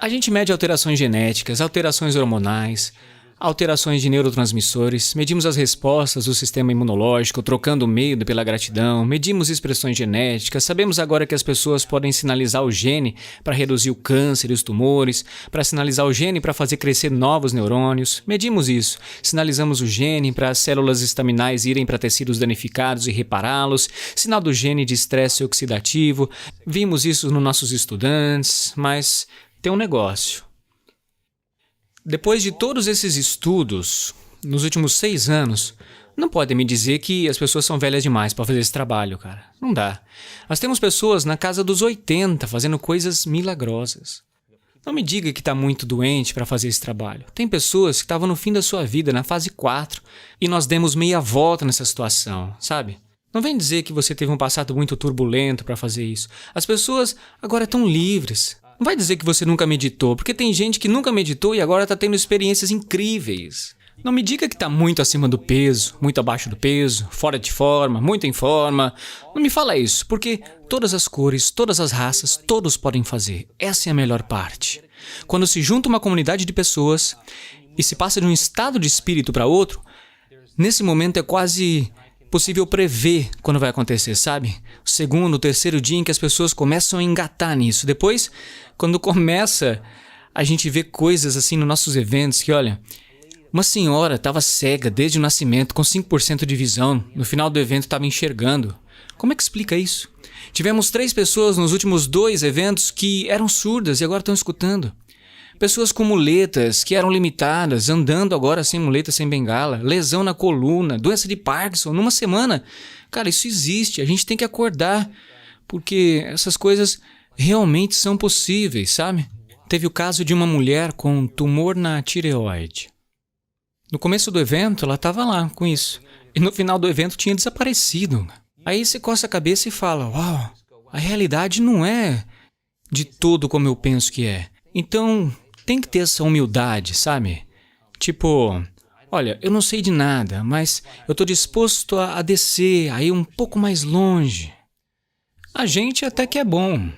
a gente mede alterações genéticas, alterações hormonais, alterações de neurotransmissores, medimos as respostas do sistema imunológico, trocando o medo pela gratidão, medimos expressões genéticas, sabemos agora que as pessoas podem sinalizar o gene para reduzir o câncer e os tumores, para sinalizar o gene para fazer crescer novos neurônios, medimos isso, sinalizamos o gene para as células estaminais irem para tecidos danificados e repará-los, sinal do gene de estresse oxidativo, vimos isso nos nossos estudantes, mas tem um negócio. Depois de todos esses estudos, nos últimos 6 anos, não podem me dizer que as pessoas são velhas demais para fazer esse trabalho, cara. Não dá. Nós temos pessoas na casa dos 80 fazendo coisas milagrosas. Não me diga que está muito doente para fazer esse trabalho. Tem pessoas que estavam no fim da sua vida, na fase 4, e nós demos meia volta nessa situação, sabe? Não vem dizer que você teve um passado muito turbulento para fazer isso. As pessoas agora estão livres. Não vai dizer que você nunca meditou, porque tem gente que nunca meditou e agora está tendo experiências incríveis. Não me diga que está muito acima do peso, muito abaixo do peso, fora de forma, muito em forma. Não me fala isso, porque todas as cores, todas as raças, todos podem fazer. Essa é a melhor parte. Quando se junta uma comunidade de pessoas e se passa de um estado de espírito para outro, nesse momento é quase possível prever quando vai acontecer, sabe? O segundo, o terceiro dia em que as pessoas começam a engatar nisso. Depois, quando começa, a gente vê coisas assim nos nossos eventos que, olha, uma senhora estava cega desde o nascimento com 5% de visão. No final do evento estava enxergando. Como é que explica isso? Tivemos 3 pessoas nos últimos 2 eventos que eram surdas e agora estão escutando. Pessoas com muletas que eram limitadas, andando agora sem muleta, sem bengala, lesão na coluna, doença de Parkinson, numa semana. Cara, isso existe, a gente tem que acordar, porque essas coisas realmente são possíveis, sabe? Teve o caso de uma mulher com tumor na tireoide. No começo do evento, ela estava lá com isso, e no final do evento tinha desaparecido. Aí você coça a cabeça e fala, uau, a realidade não é de todo como eu penso que é. Então, tem que ter essa humildade, sabe? Tipo, olha, eu não sei de nada, mas eu estou disposto a descer, a ir um pouco mais longe. A gente até que é bom.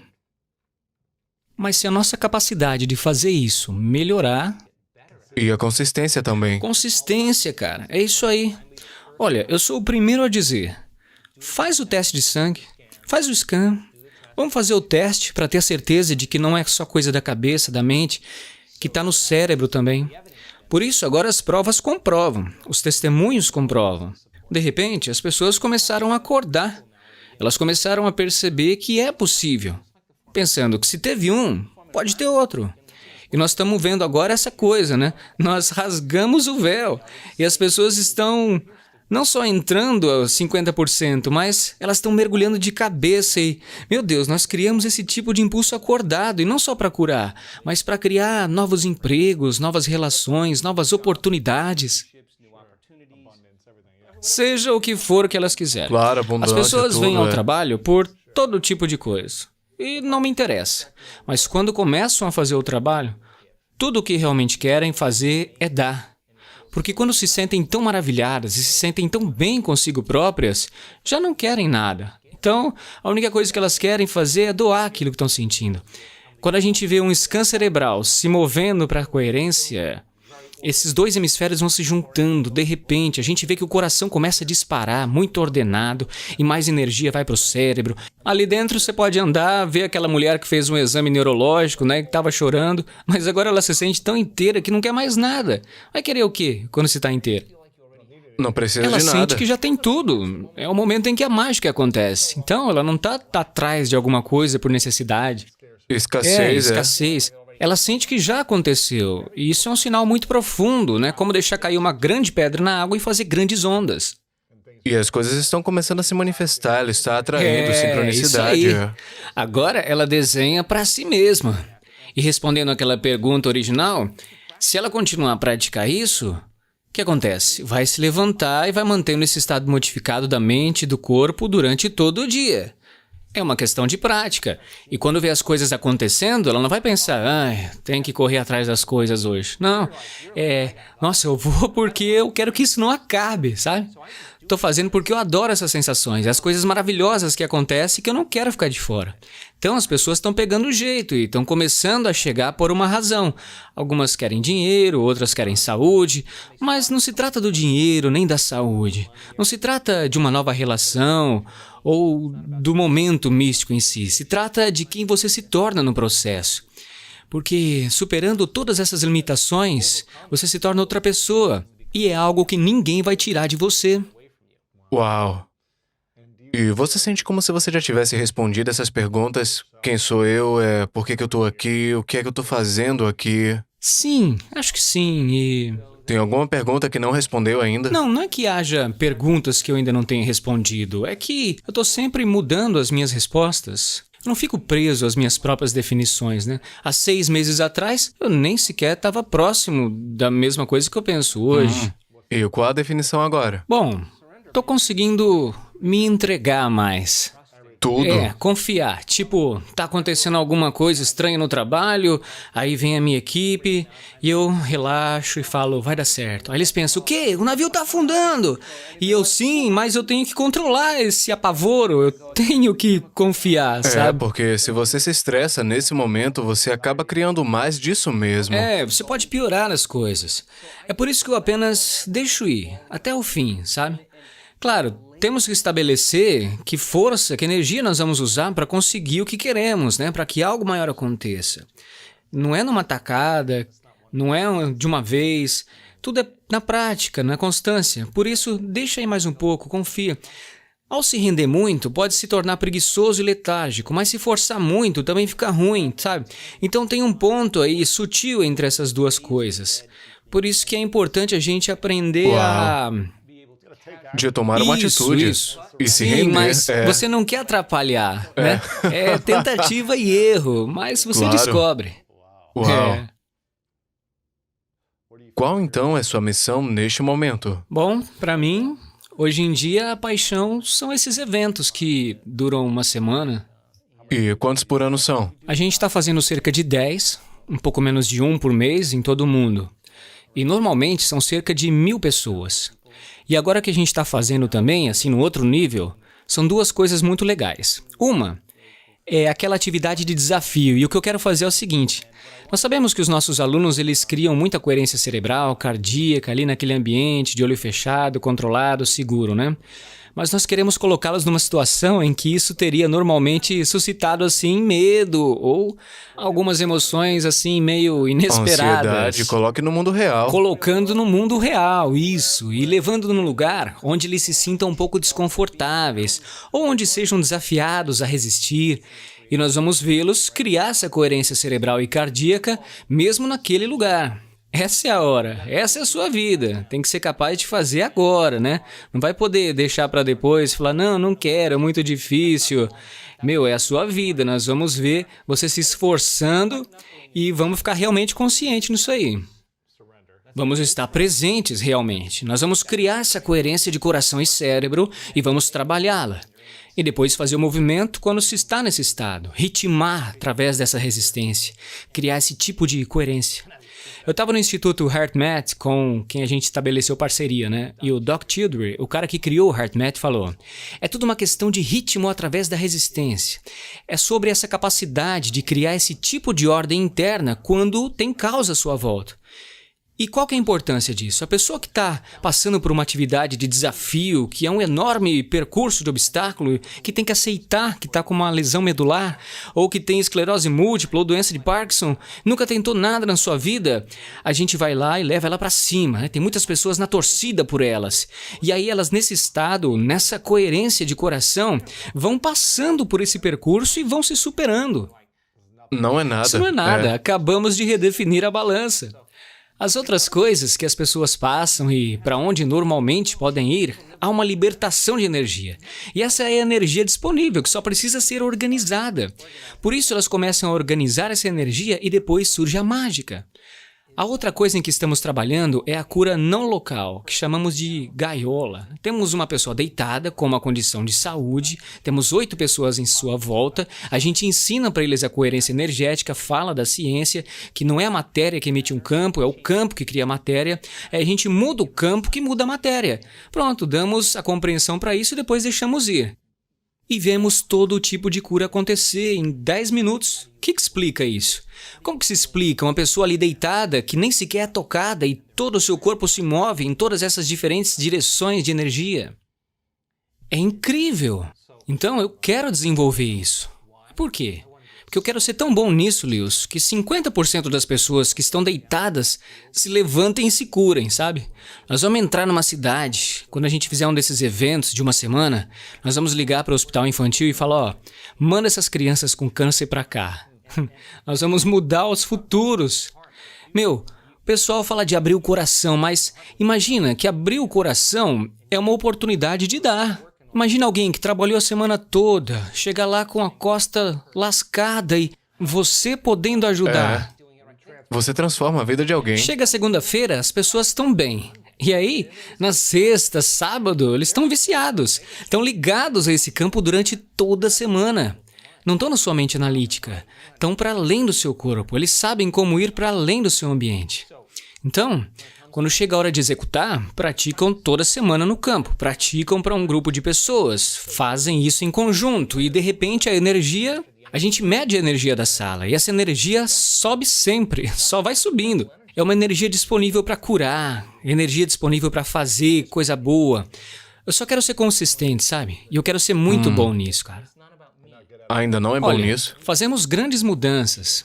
Mas se a nossa capacidade de fazer isso melhorar... E a consistência também. Consistência, cara, é isso aí. Olha, eu sou o primeiro a dizer, faz o teste de sangue, faz o scan, vamos fazer o teste para ter a certeza de que não é só coisa da cabeça, da mente, que está no cérebro também. Por isso, agora as provas comprovam, os testemunhos comprovam. De repente, as pessoas começaram a acordar. Elas começaram a perceber que é possível. Pensando que se teve um, pode ter outro. E nós estamos vendo agora essa coisa, né? Nós rasgamos o véu e as pessoas estão não só entrando a 50%, mas elas estão mergulhando de cabeça e, meu Deus, nós criamos esse tipo de impulso acordado e não só para curar, mas para criar novos empregos, novas relações, novas oportunidades. Seja o que for que elas quiserem. Claro, As abundância, pessoas vêm ao tudo, trabalho por todo tipo de coisa. E não me interessa. Mas quando começam a fazer o trabalho, tudo o que realmente querem fazer é dar. Porque quando se sentem tão maravilhadas e se sentem tão bem consigo próprias, já não querem nada. Então, a única coisa que elas querem fazer é doar aquilo que estão sentindo. Quando a gente vê um scan cerebral se movendo para a coerência, esses dois hemisférios vão se juntando. De repente, a gente vê que o coração começa a disparar, muito ordenado, e mais energia vai para o cérebro. Ali dentro você pode andar, ver aquela mulher que fez um exame neurológico, né, que estava chorando, mas agora ela se sente tão inteira que não quer mais nada. Vai querer o quê quando você está inteira? Não precisa Ela de nada. sente que já tem tudo. É o momento em que a mágica acontece. Então, ela não está atrás de alguma coisa por necessidade. Escassez, Escassez. Ela sente que já aconteceu. E isso é um sinal muito profundo, né? Como deixar cair uma grande pedra na água e fazer grandes ondas. E as coisas estão começando a se manifestar, ela está atraindo sincronicidade. Isso aí. Agora ela desenha para si mesma. E respondendo àquela pergunta original, se ela continuar a praticar isso, o que acontece? Vai se levantar e vai mantendo esse estado modificado da mente e do corpo durante todo o dia. É uma questão de prática. E quando vê as coisas acontecendo, ela não vai pensar, tem que correr atrás das coisas hoje. Não, nossa, eu vou porque eu quero que isso não acabe, sabe? Tô fazendo porque eu adoro essas sensações, as coisas maravilhosas que acontecem que eu não quero ficar de fora. Então as pessoas estão pegando o jeito e estão começando a chegar por uma razão. Algumas querem dinheiro, outras querem saúde, mas não se trata do dinheiro nem da saúde. Não se trata de uma nova relação ou do momento místico em si. Se trata de quem você se torna no processo. Porque superando todas essas limitações, você se torna outra pessoa. E é algo que ninguém vai tirar de você. Uau! E você sente como se você já tivesse respondido essas perguntas? Quem sou eu? Por que eu tô aqui? O que é que eu tô fazendo aqui? Sim, acho que sim. E Tem alguma pergunta que não respondeu ainda? não é que haja perguntas que eu ainda não tenha respondido. É que eu tô sempre mudando as minhas respostas. Eu não fico preso às minhas próprias definições, né? Há 6 meses atrás, eu nem sequer estava próximo da mesma coisa que eu penso hoje. E qual a definição agora? Bom, tô conseguindo me entregar mais. Tudo? Confiar. Tipo, tá acontecendo alguma coisa estranha no trabalho, aí vem a minha equipe e eu relaxo e falo, vai dar certo. Aí eles pensam, o quê? O navio tá afundando! E eu, sim, mas eu tenho que controlar esse apavoro, eu tenho que confiar, sabe? Porque se você se estressa nesse momento, você acaba criando mais disso mesmo. Você pode piorar as coisas. É por isso que eu apenas deixo ir, até o fim, sabe? Claro, temos que estabelecer que força, que energia nós vamos usar para conseguir o que queremos, né? Para que algo maior aconteça. Não é numa tacada, não é de uma vez, tudo é na prática, na constância. Por isso, deixa aí mais um pouco, confia. Ao se render muito, pode se tornar preguiçoso e letárgico, mas se forçar muito também fica ruim, sabe? Então tem um ponto aí sutil entre essas duas coisas. Por isso que é importante a gente aprender a... De tomar uma atitude Isso. e se Sim, render. mas você não quer atrapalhar, né? É tentativa e erro, mas você Claro. descobre. Uau! Qual então é sua missão neste momento? Bom, para mim, hoje em dia a paixão são esses eventos que duram uma semana. E quantos por ano são? A gente está fazendo cerca de 10, um pouco menos de 1 por mês em todo o mundo. E normalmente são cerca de 1.000 pessoas. E agora que a gente está fazendo também, assim, no outro nível, são 2 coisas muito legais. Uma é aquela atividade de desafio, e o que eu quero fazer é o seguinte. Nós sabemos que os nossos alunos, eles criam muita coerência cerebral, cardíaca, ali naquele ambiente de olho fechado, controlado, seguro, né? Mas nós queremos colocá-los numa situação em que isso teria normalmente suscitado, assim, medo ou algumas emoções, assim, meio inesperadas. Ansiedade, coloque no mundo real. Colocando no mundo real, isso, e levando num lugar onde eles se sintam um pouco desconfortáveis, ou onde sejam desafiados a resistir, e nós vamos vê-los criar essa coerência cerebral e cardíaca mesmo naquele lugar. Essa é a hora, essa é a sua vida, tem que ser capaz de fazer agora, né? Não vai poder deixar para depois e falar, não quero, é muito difícil. É a sua vida, nós vamos ver você se esforçando e vamos ficar realmente conscientes nisso aí. Vamos estar presentes realmente, nós vamos criar essa coerência de coração e cérebro e vamos trabalhá-la. E depois fazer o movimento quando se está nesse estado, ritmar através dessa resistência, criar esse tipo de coerência. Eu estava no Instituto HeartMath com quem a gente estabeleceu parceria, né? E o Doc Childrey, o cara que criou o HeartMath, falou: é tudo uma questão de ritmo através da resistência. É sobre essa capacidade de criar esse tipo de ordem interna quando tem causa à sua volta. E qual que é a importância disso? A pessoa que está passando por uma atividade de desafio, que é um enorme percurso de obstáculo, que tem que aceitar que está com uma lesão medular, ou que tem esclerose múltipla ou doença de Parkinson, nunca tentou nada na sua vida, a gente vai lá e leva ela para cima, né? Tem muitas pessoas na torcida por elas. E aí elas nesse estado, nessa coerência de coração, vão passando por esse percurso e vão se superando. Não é nada. Isso não é nada, acabamos de redefinir a balança. As outras coisas que as pessoas passam e para onde normalmente podem ir, há uma libertação de energia. E essa é a energia disponível, que só precisa ser organizada. Por isso elas começam a organizar essa energia e depois surge a mágica. A outra coisa em que estamos trabalhando é a cura não local, que chamamos de gaiola. Temos uma pessoa deitada com uma condição de saúde, temos 8 pessoas em sua volta, a gente ensina para eles a coerência energética, fala da ciência, que não é a matéria que emite um campo, é o campo que cria a matéria, a gente muda o campo que muda a matéria. Pronto, damos a compreensão para isso e depois deixamos ir. E vemos todo tipo de cura acontecer em 10 minutos. O que explica isso? Como que se explica uma pessoa ali deitada que nem sequer é tocada e todo o seu corpo se move em todas essas diferentes direções de energia? É incrível! Então eu quero desenvolver isso. Por quê? Porque eu quero ser tão bom nisso, Lewis, que 50% das pessoas que estão deitadas se levantem e se curem, sabe? Nós vamos entrar numa cidade, quando a gente fizer um desses eventos de uma semana, nós vamos ligar para o hospital infantil e falar, ó, manda essas crianças com câncer para cá. Nós vamos mudar os futuros. Meu, o pessoal fala de abrir o coração, mas imagina que abrir o coração é uma oportunidade de dar. Imagina alguém que trabalhou a semana toda, chega lá com a costa lascada e você podendo ajudar. Você transforma a vida de alguém. Chega segunda-feira, as pessoas estão bem. E aí, na sexta, sábado, eles estão viciados. Estão ligados a esse campo durante toda a semana. Não estão na sua mente analítica. Estão para além do seu corpo. Eles sabem como ir para além do seu ambiente. Então, quando chega a hora de executar, praticam toda semana no campo, praticam para um grupo de pessoas, fazem isso em conjunto e de repente a gente mede a energia da sala e essa energia sobe sempre, só vai subindo. É uma energia disponível para curar, energia disponível para fazer coisa boa. Eu só quero ser consistente, sabe? E eu quero ser muito bom nisso, cara. Ainda não é bom Olha, nisso? Fazemos grandes mudanças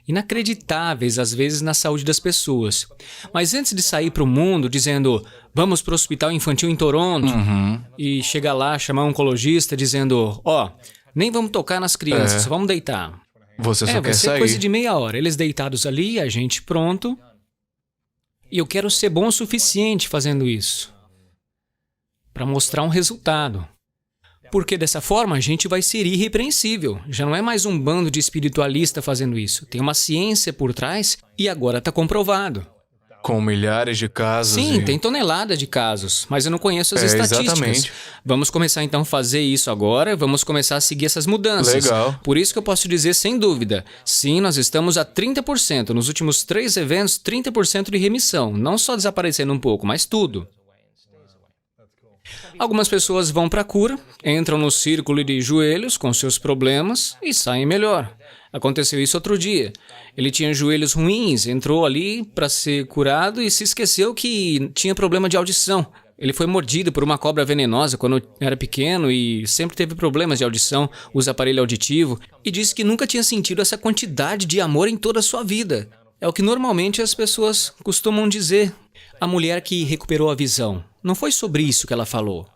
inacreditáveis às vezes na saúde das pessoas. Mas antes de sair para o mundo dizendo, vamos para o hospital infantil em Toronto, e chegar lá, chamar um oncologista dizendo, ó, nem vamos tocar nas crianças, só vamos deitar. Você só Vai quer ser sair. coisa de meia hora. Eles deitados ali, a gente pronto. E eu quero ser bom o suficiente fazendo isso, para mostrar um resultado. Porque dessa forma a gente vai ser irrepreensível. Já não é mais um bando de espiritualista fazendo isso. Tem uma ciência por trás e agora está comprovado. Com milhares de casos. Sim, e... tem tonelada de casos, mas eu não conheço as estatísticas. Exatamente. Vamos começar então a fazer isso agora, vamos começar a seguir essas mudanças. Legal. Por isso que eu posso dizer sem dúvida, sim, nós estamos a 30%. Nos últimos 3 eventos, 30% de remissão. Não só desaparecendo um pouco, mas tudo. Algumas pessoas vão para a cura, entram no círculo de joelhos com seus problemas e saem melhor. Aconteceu isso outro dia. Ele tinha joelhos ruins, entrou ali para ser curado e se esqueceu que tinha problema de audição. Ele foi mordido por uma cobra venenosa quando era pequeno e sempre teve problemas de audição, usa aparelho auditivo, e disse que nunca tinha sentido essa quantidade de amor em toda a sua vida. É o que normalmente as pessoas costumam dizer. A mulher que recuperou a visão. Não foi sobre isso que ela falou.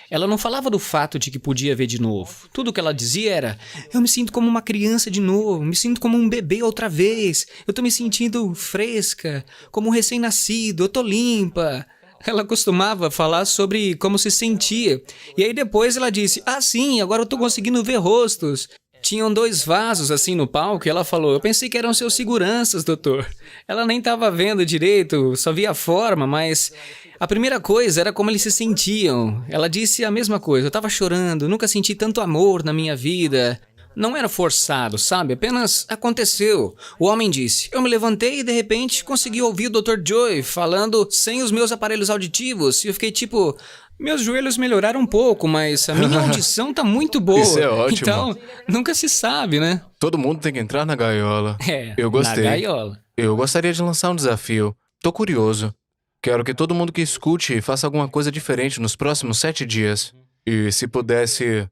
Ela não falava do fato de que podia ver de novo. Tudo o que ela dizia era, eu me sinto como uma criança de novo, me sinto como um bebê outra vez, eu tô me sentindo fresca, como um recém-nascido, eu tô limpa. Ela costumava falar sobre como se sentia. E aí depois ela disse, sim, agora eu tô conseguindo ver rostos. Tinham 2 vasos assim no palco e ela falou, eu pensei que eram seus seguranças, doutor. Ela nem estava vendo direito, só via a forma, mas a primeira coisa era como eles se sentiam. Ela disse a mesma coisa, eu estava chorando, nunca senti tanto amor na minha vida. Não era forçado, sabe? Apenas aconteceu. O homem disse: eu me levantei e de repente consegui ouvir o Dr. Joy falando sem os meus aparelhos auditivos. E eu fiquei tipo: meus joelhos melhoraram um pouco, mas a minha audição tá muito boa. Isso é ótimo. Então, nunca se sabe, né? Todo mundo tem que entrar na gaiola. Eu Na gostei. gaiola. Eu gostaria de lançar um desafio. Tô curioso. Quero que todo mundo que escute faça alguma coisa diferente nos próximos 7 dias. E se pudesse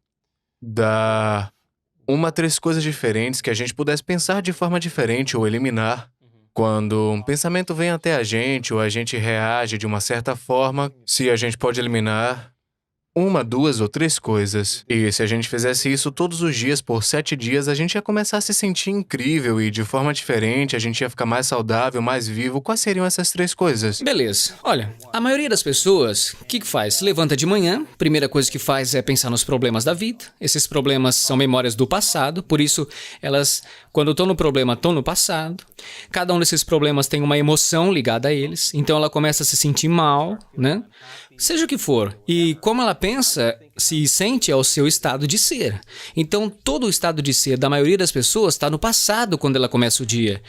dar 1 a 3 coisas diferentes que a gente pudesse pensar de forma diferente ou eliminar. Quando um pensamento vem até a gente ou a gente reage de uma certa forma, se a gente pode eliminar 1, 2 ou 3 coisas. E se a gente fizesse isso todos os dias por 7 dias, a gente ia começar a se sentir incrível e de forma diferente, a gente ia ficar mais saudável, mais vivo. Quais seriam essas 3 coisas? Beleza. Olha, a maioria das pessoas, o que faz? Se levanta de manhã, primeira coisa que faz é pensar nos problemas da vida. Esses problemas são memórias do passado, por isso elas, quando estão no problema, estão no passado. Cada um desses problemas tem uma emoção ligada a eles, então ela começa a se sentir mal, né? Seja o que for. E como ela pensa, se sente é o seu estado de ser. Então, todo o estado de ser da maioria das pessoas está no passado quando ela começa o dia.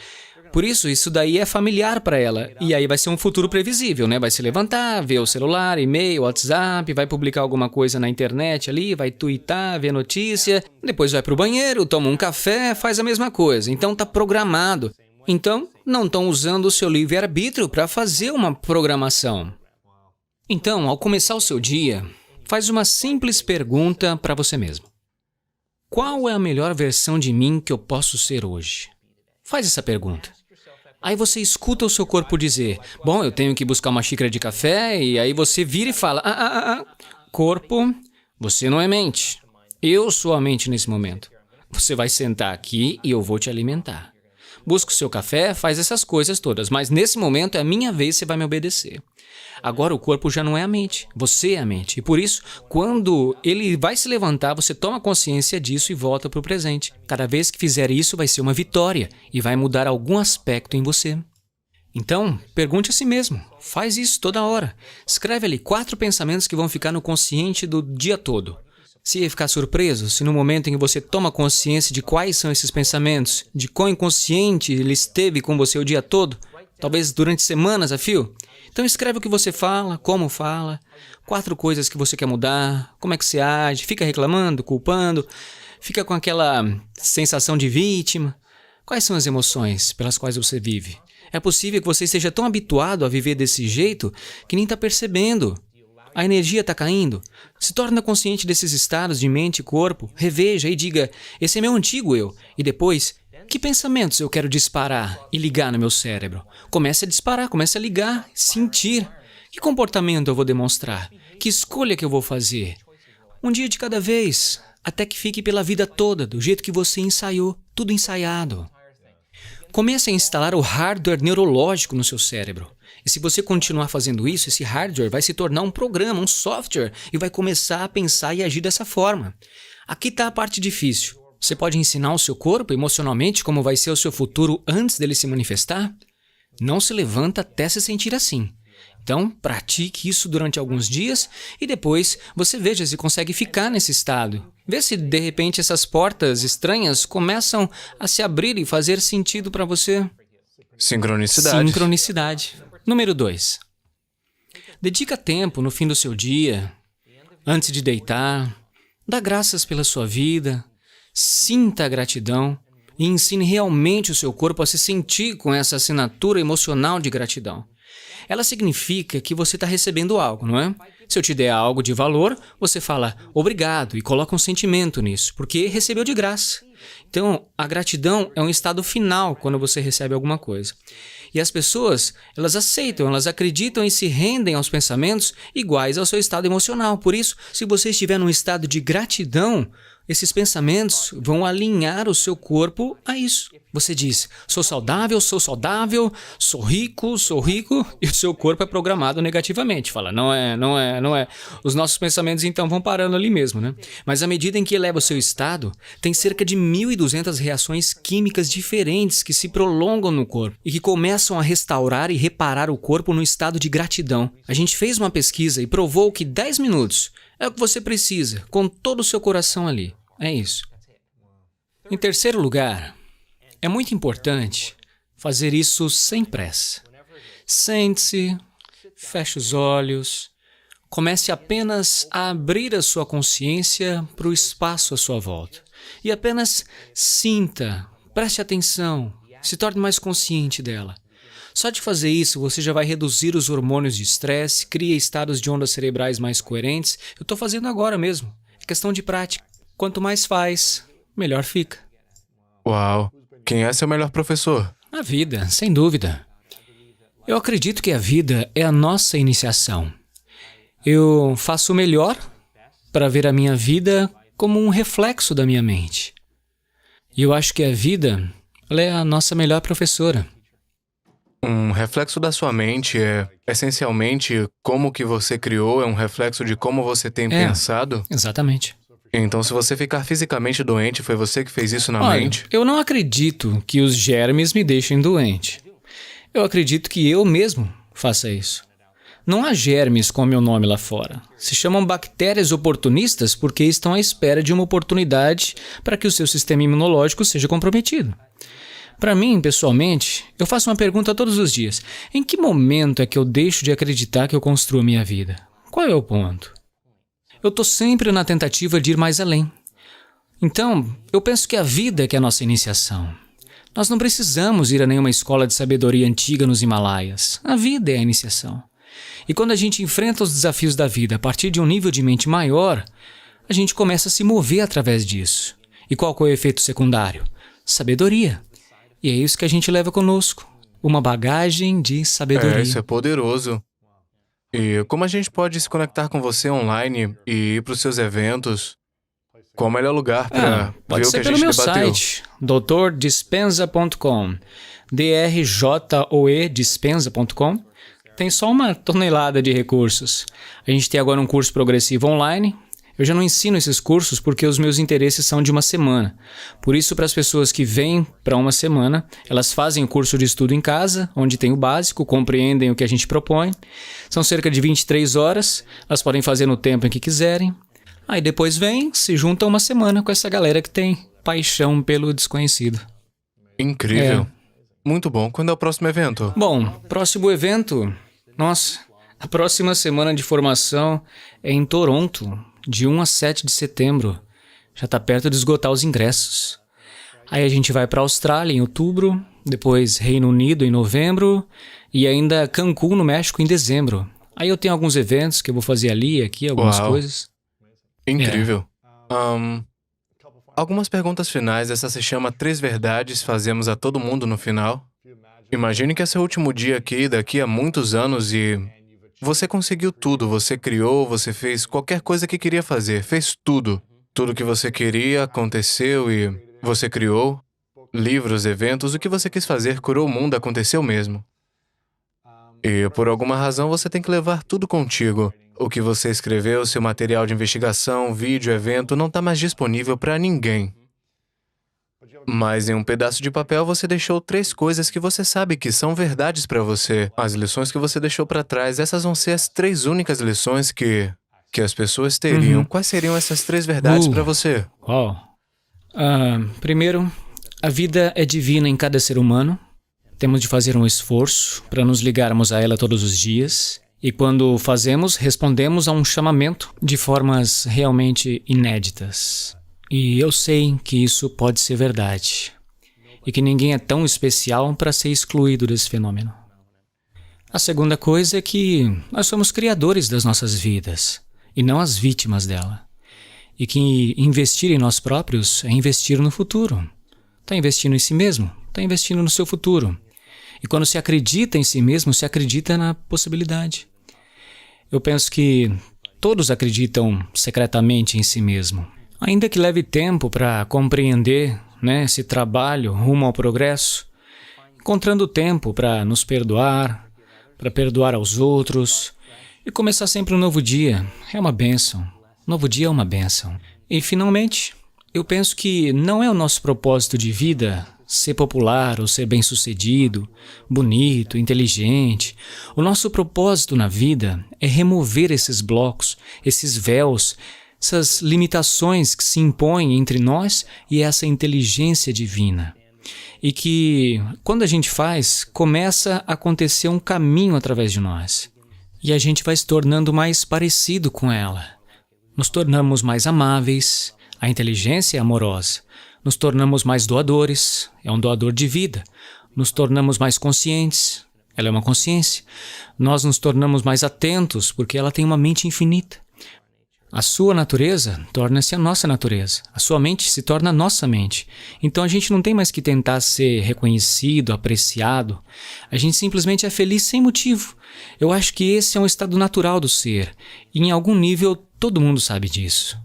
Por isso daí é familiar para ela. E aí vai ser um futuro previsível, né? Vai se levantar, ver o celular, e-mail, WhatsApp, vai publicar alguma coisa na internet ali, vai twittar, ver notícia, depois vai pro banheiro, toma um café, faz a mesma coisa. Então tá programado. Então, não estão usando o seu livre-arbítrio para fazer uma programação. Então, ao começar o seu dia, faz uma simples pergunta para você mesmo. Qual é a melhor versão de mim que eu posso ser hoje? Faz essa pergunta. Aí você escuta o seu corpo dizer: bom, eu tenho que buscar uma xícara de café, e aí você vira e fala: corpo, você não é mente. Eu sou a mente nesse momento. Você vai sentar aqui e eu vou te alimentar. Busca o seu café, faz essas coisas todas, mas nesse momento é a minha vez, você vai me obedecer. Agora o corpo já não é a mente, você é a mente. E por isso, quando ele vai se levantar, você toma consciência disso e volta para o presente. Cada vez que fizer isso, vai ser uma vitória e vai mudar algum aspecto em você. Então, pergunte a si mesmo. Faz isso toda hora. Escreve ali 4 pensamentos que vão ficar no consciente do dia todo. Se ia ficar surpreso se no momento em que você toma consciência de quais são esses pensamentos, de quão inconsciente ele esteve com você o dia todo, talvez durante semanas a fio, então escreve o que você fala, como fala, 4 coisas que você quer mudar, como é que você age, fica reclamando, culpando, fica com aquela sensação de vítima. Quais são as emoções pelas quais você vive? É possível que você esteja tão habituado a viver desse jeito que nem está percebendo. A energia está caindo. Se torna consciente desses estados de mente e corpo, reveja e diga: esse é meu antigo eu. E depois, que pensamentos eu quero disparar e ligar no meu cérebro? Comece a disparar, comece a ligar, sentir. Que comportamento eu vou demonstrar? Que escolha que eu vou fazer? Um dia de cada vez, até que fique pela vida toda, do jeito que você ensaiou, tudo ensaiado. Comece a instalar o hardware neurológico no seu cérebro. E se você continuar fazendo isso, esse hardware vai se tornar um programa, um software, e vai começar a pensar e agir dessa forma. Aqui está a parte difícil. Você pode ensinar o seu corpo emocionalmente como vai ser o seu futuro antes dele se manifestar? Não se levanta até se sentir assim. Então, pratique isso durante alguns dias e depois você veja se consegue ficar nesse estado. Vê se, de repente, essas portas estranhas começam a se abrir e fazer sentido para você. Sincronicidade. Sincronicidade. Número 2. Dedica tempo no fim do seu dia, antes de deitar. Dá graças pela sua vida. Sinta a gratidão e ensine realmente o seu corpo a se sentir com essa assinatura emocional de gratidão. Ela significa que você está recebendo algo, não é? Se eu te der algo de valor, você fala obrigado e coloca um sentimento nisso, porque recebeu de graça. Então, a gratidão é um estado final quando você recebe alguma coisa. E as pessoas, elas aceitam, elas acreditam e se rendem aos pensamentos iguais ao seu estado emocional. Por isso, se você estiver num estado de gratidão, esses pensamentos vão alinhar o seu corpo a isso. Você diz: sou saudável, sou rico, e o seu corpo é programado negativamente. Fala, não é. Os nossos pensamentos então vão parando ali mesmo, né? Mas à medida em que eleva o seu estado, tem cerca de 1.200 reações químicas diferentes que se prolongam no corpo e que começam a restaurar e reparar o corpo no estado de gratidão. A gente fez uma pesquisa e provou que 10 minutos é o que você precisa, com todo o seu coração ali. É isso. Em terceiro lugar, é muito importante fazer isso sem pressa. Sente-se, feche os olhos, comece apenas a abrir a sua consciência para o espaço à sua volta. E apenas sinta, preste atenção, se torne mais consciente dela. Só de fazer isso, você já vai reduzir os hormônios de estresse, cria estados de ondas cerebrais mais coerentes. Eu estou fazendo agora mesmo. É questão de prática. Quanto mais faz, melhor fica. Uau! Quem é seu melhor professor? A vida, sem dúvida. Eu acredito que a vida é a nossa iniciação. Eu faço o melhor para ver a minha vida como um reflexo da minha mente. E eu acho que a vida, ela é a nossa melhor professora. Um reflexo da sua mente é, essencialmente, como que você criou, é um reflexo de como você tem pensado? Exatamente. Então, se você ficar fisicamente doente, foi você que fez isso na Olha, mente? eu não acredito que os germes me deixem doente. Eu acredito que eu mesmo faça isso. Não há germes com meu nome lá fora. Se chamam bactérias oportunistas porque estão à espera de uma oportunidade para que o seu sistema imunológico seja comprometido. Para mim, pessoalmente, eu faço uma pergunta todos os dias. Em que momento é que eu deixo de acreditar que eu construo a minha vida? Qual é o ponto? Eu estou sempre na tentativa de ir mais além. Então, eu penso que a vida é que é a nossa iniciação. Nós não precisamos ir a nenhuma escola de sabedoria antiga nos Himalaias. A vida é a iniciação. E quando a gente enfrenta os desafios da vida a partir de um nível de mente maior, a gente começa a se mover através disso. E qual que é o efeito secundário? Sabedoria. E é isso que a gente leva conosco. Uma bagagem de sabedoria. Isso é poderoso. E como a gente pode se conectar com você online e ir para os seus eventos? Qual o melhor lugar para ver pode o que ser a pelo gente meu debateu? site, drdispenza.com. drjoedispenza.com. Tem só uma tonelada de recursos. A gente tem agora um curso progressivo online. Eu já não ensino esses cursos porque os meus interesses são de uma semana. Por isso, para as pessoas que vêm para uma semana, elas fazem o curso de estudo em casa, onde tem o básico, compreendem o que a gente propõe. São cerca de 23 horas, elas podem fazer no tempo em que quiserem. Aí depois vêm, se juntam uma semana com essa galera que tem paixão pelo desconhecido. Incrível. Muito bom. Quando é o próximo evento? Bom, próximo evento... Nossa, a próxima semana de formação é em Toronto, de 1 a 7 de setembro. Já está perto de esgotar os ingressos. Aí a gente vai para a Austrália em outubro, depois Reino Unido em novembro e ainda Cancún, no México, em dezembro. Aí eu tenho alguns eventos que eu vou fazer ali, aqui, algumas coisas. Incrível. Algumas perguntas finais. Essa se chama 3 verdades fazemos a todo mundo no final. Imagine que é seu último dia aqui, daqui a muitos anos e você conseguiu tudo, você criou, você fez qualquer coisa que queria fazer, fez tudo. Tudo que você queria aconteceu e você criou. Livros, eventos, o que você quis fazer, curou o mundo, aconteceu mesmo. E por alguma razão você tem que levar tudo contigo. O que você escreveu, seu material de investigação, vídeo, evento, não está mais disponível para ninguém. Mas em um pedaço de papel você deixou 3 coisas que você sabe que são verdades para você. As lições que você deixou para trás, essas vão ser as 3 únicas lições que as pessoas teriam. Quais seriam essas 3 verdades para você? Uau. Primeiro, a vida é divina em cada ser humano. Temos de fazer um esforço para nos ligarmos a ela todos os dias. E quando fazemos, respondemos a um chamamento de formas realmente inéditas. E eu sei que isso pode ser verdade. E que ninguém é tão especial para ser excluído desse fenômeno. A segunda coisa é que nós somos criadores das nossas vidas, e não as vítimas dela. E que investir em nós próprios é investir no futuro. Está investindo em si mesmo, está investindo no seu futuro. E quando se acredita em si mesmo, se acredita na possibilidade. Eu penso que todos acreditam secretamente em si mesmo. Ainda que leve tempo para compreender, esse trabalho rumo ao progresso, encontrando tempo para nos perdoar, para perdoar aos outros e começar sempre um novo dia. É uma bênção. Um novo dia é uma bênção. E, finalmente, eu penso que não é o nosso propósito de vida ser popular ou ser bem-sucedido, bonito, inteligente. O nosso propósito na vida é remover esses blocos, esses véus, essas limitações que se impõem entre nós e essa inteligência divina. E que, quando a gente faz, começa a acontecer um caminho através de nós. E a gente vai se tornando mais parecido com ela. Nos tornamos mais amáveis, a inteligência é amorosa. Nos tornamos mais doadores, é um doador de vida. Nos tornamos mais conscientes, ela é uma consciência. Nós nos tornamos mais atentos, porque ela tem uma mente infinita. A sua natureza torna-se a nossa natureza. A sua mente se torna a nossa mente. Então a gente não tem mais que tentar ser reconhecido, apreciado. A gente simplesmente é feliz sem motivo. Eu acho que esse é um estado natural do ser. E em algum nível todo mundo sabe disso.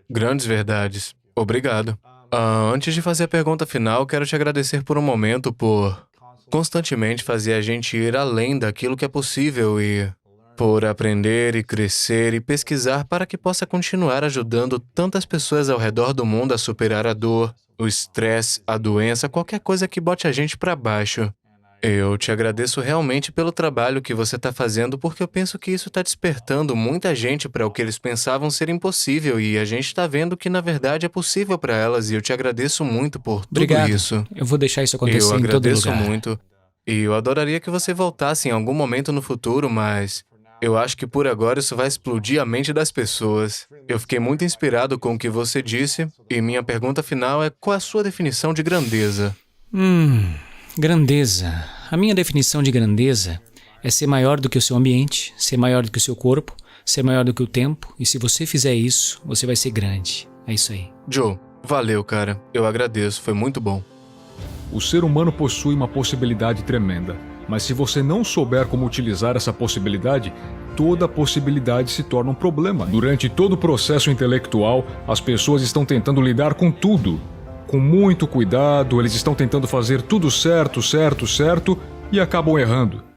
Grandes verdades. Obrigado. Antes de fazer a pergunta final, quero te agradecer por um momento, por constantemente fazer a gente ir além daquilo que é possível e por aprender e crescer e pesquisar para que possa continuar ajudando tantas pessoas ao redor do mundo a superar a dor, o estresse, a doença, qualquer coisa que bote a gente para baixo. Eu te agradeço realmente pelo trabalho que você está fazendo, porque eu penso que isso está despertando muita gente para o que eles pensavam ser impossível e a gente está vendo que na verdade é possível para elas e eu te agradeço muito por tudo Obrigado. isso. Eu vou deixar isso acontecer Eu em todo agradeço lugar. muito. E eu adoraria que você voltasse em algum momento no futuro, mas eu acho que por agora isso vai explodir a mente das pessoas. Eu fiquei muito inspirado com o que você disse, e minha pergunta final é: qual é a sua definição de grandeza? Grandeza. A minha definição de grandeza é ser maior do que o seu ambiente, ser maior do que o seu corpo, ser maior do que o tempo, e se você fizer isso, você vai ser grande. É isso aí. Joe, valeu, cara. Eu agradeço, foi muito bom. O ser humano possui uma possibilidade tremenda, mas se você não souber como utilizar essa possibilidade, toda possibilidade se torna um problema. Durante todo o processo intelectual, as pessoas estão tentando lidar com tudo. Com muito cuidado, eles estão tentando fazer tudo certo, e acabam errando.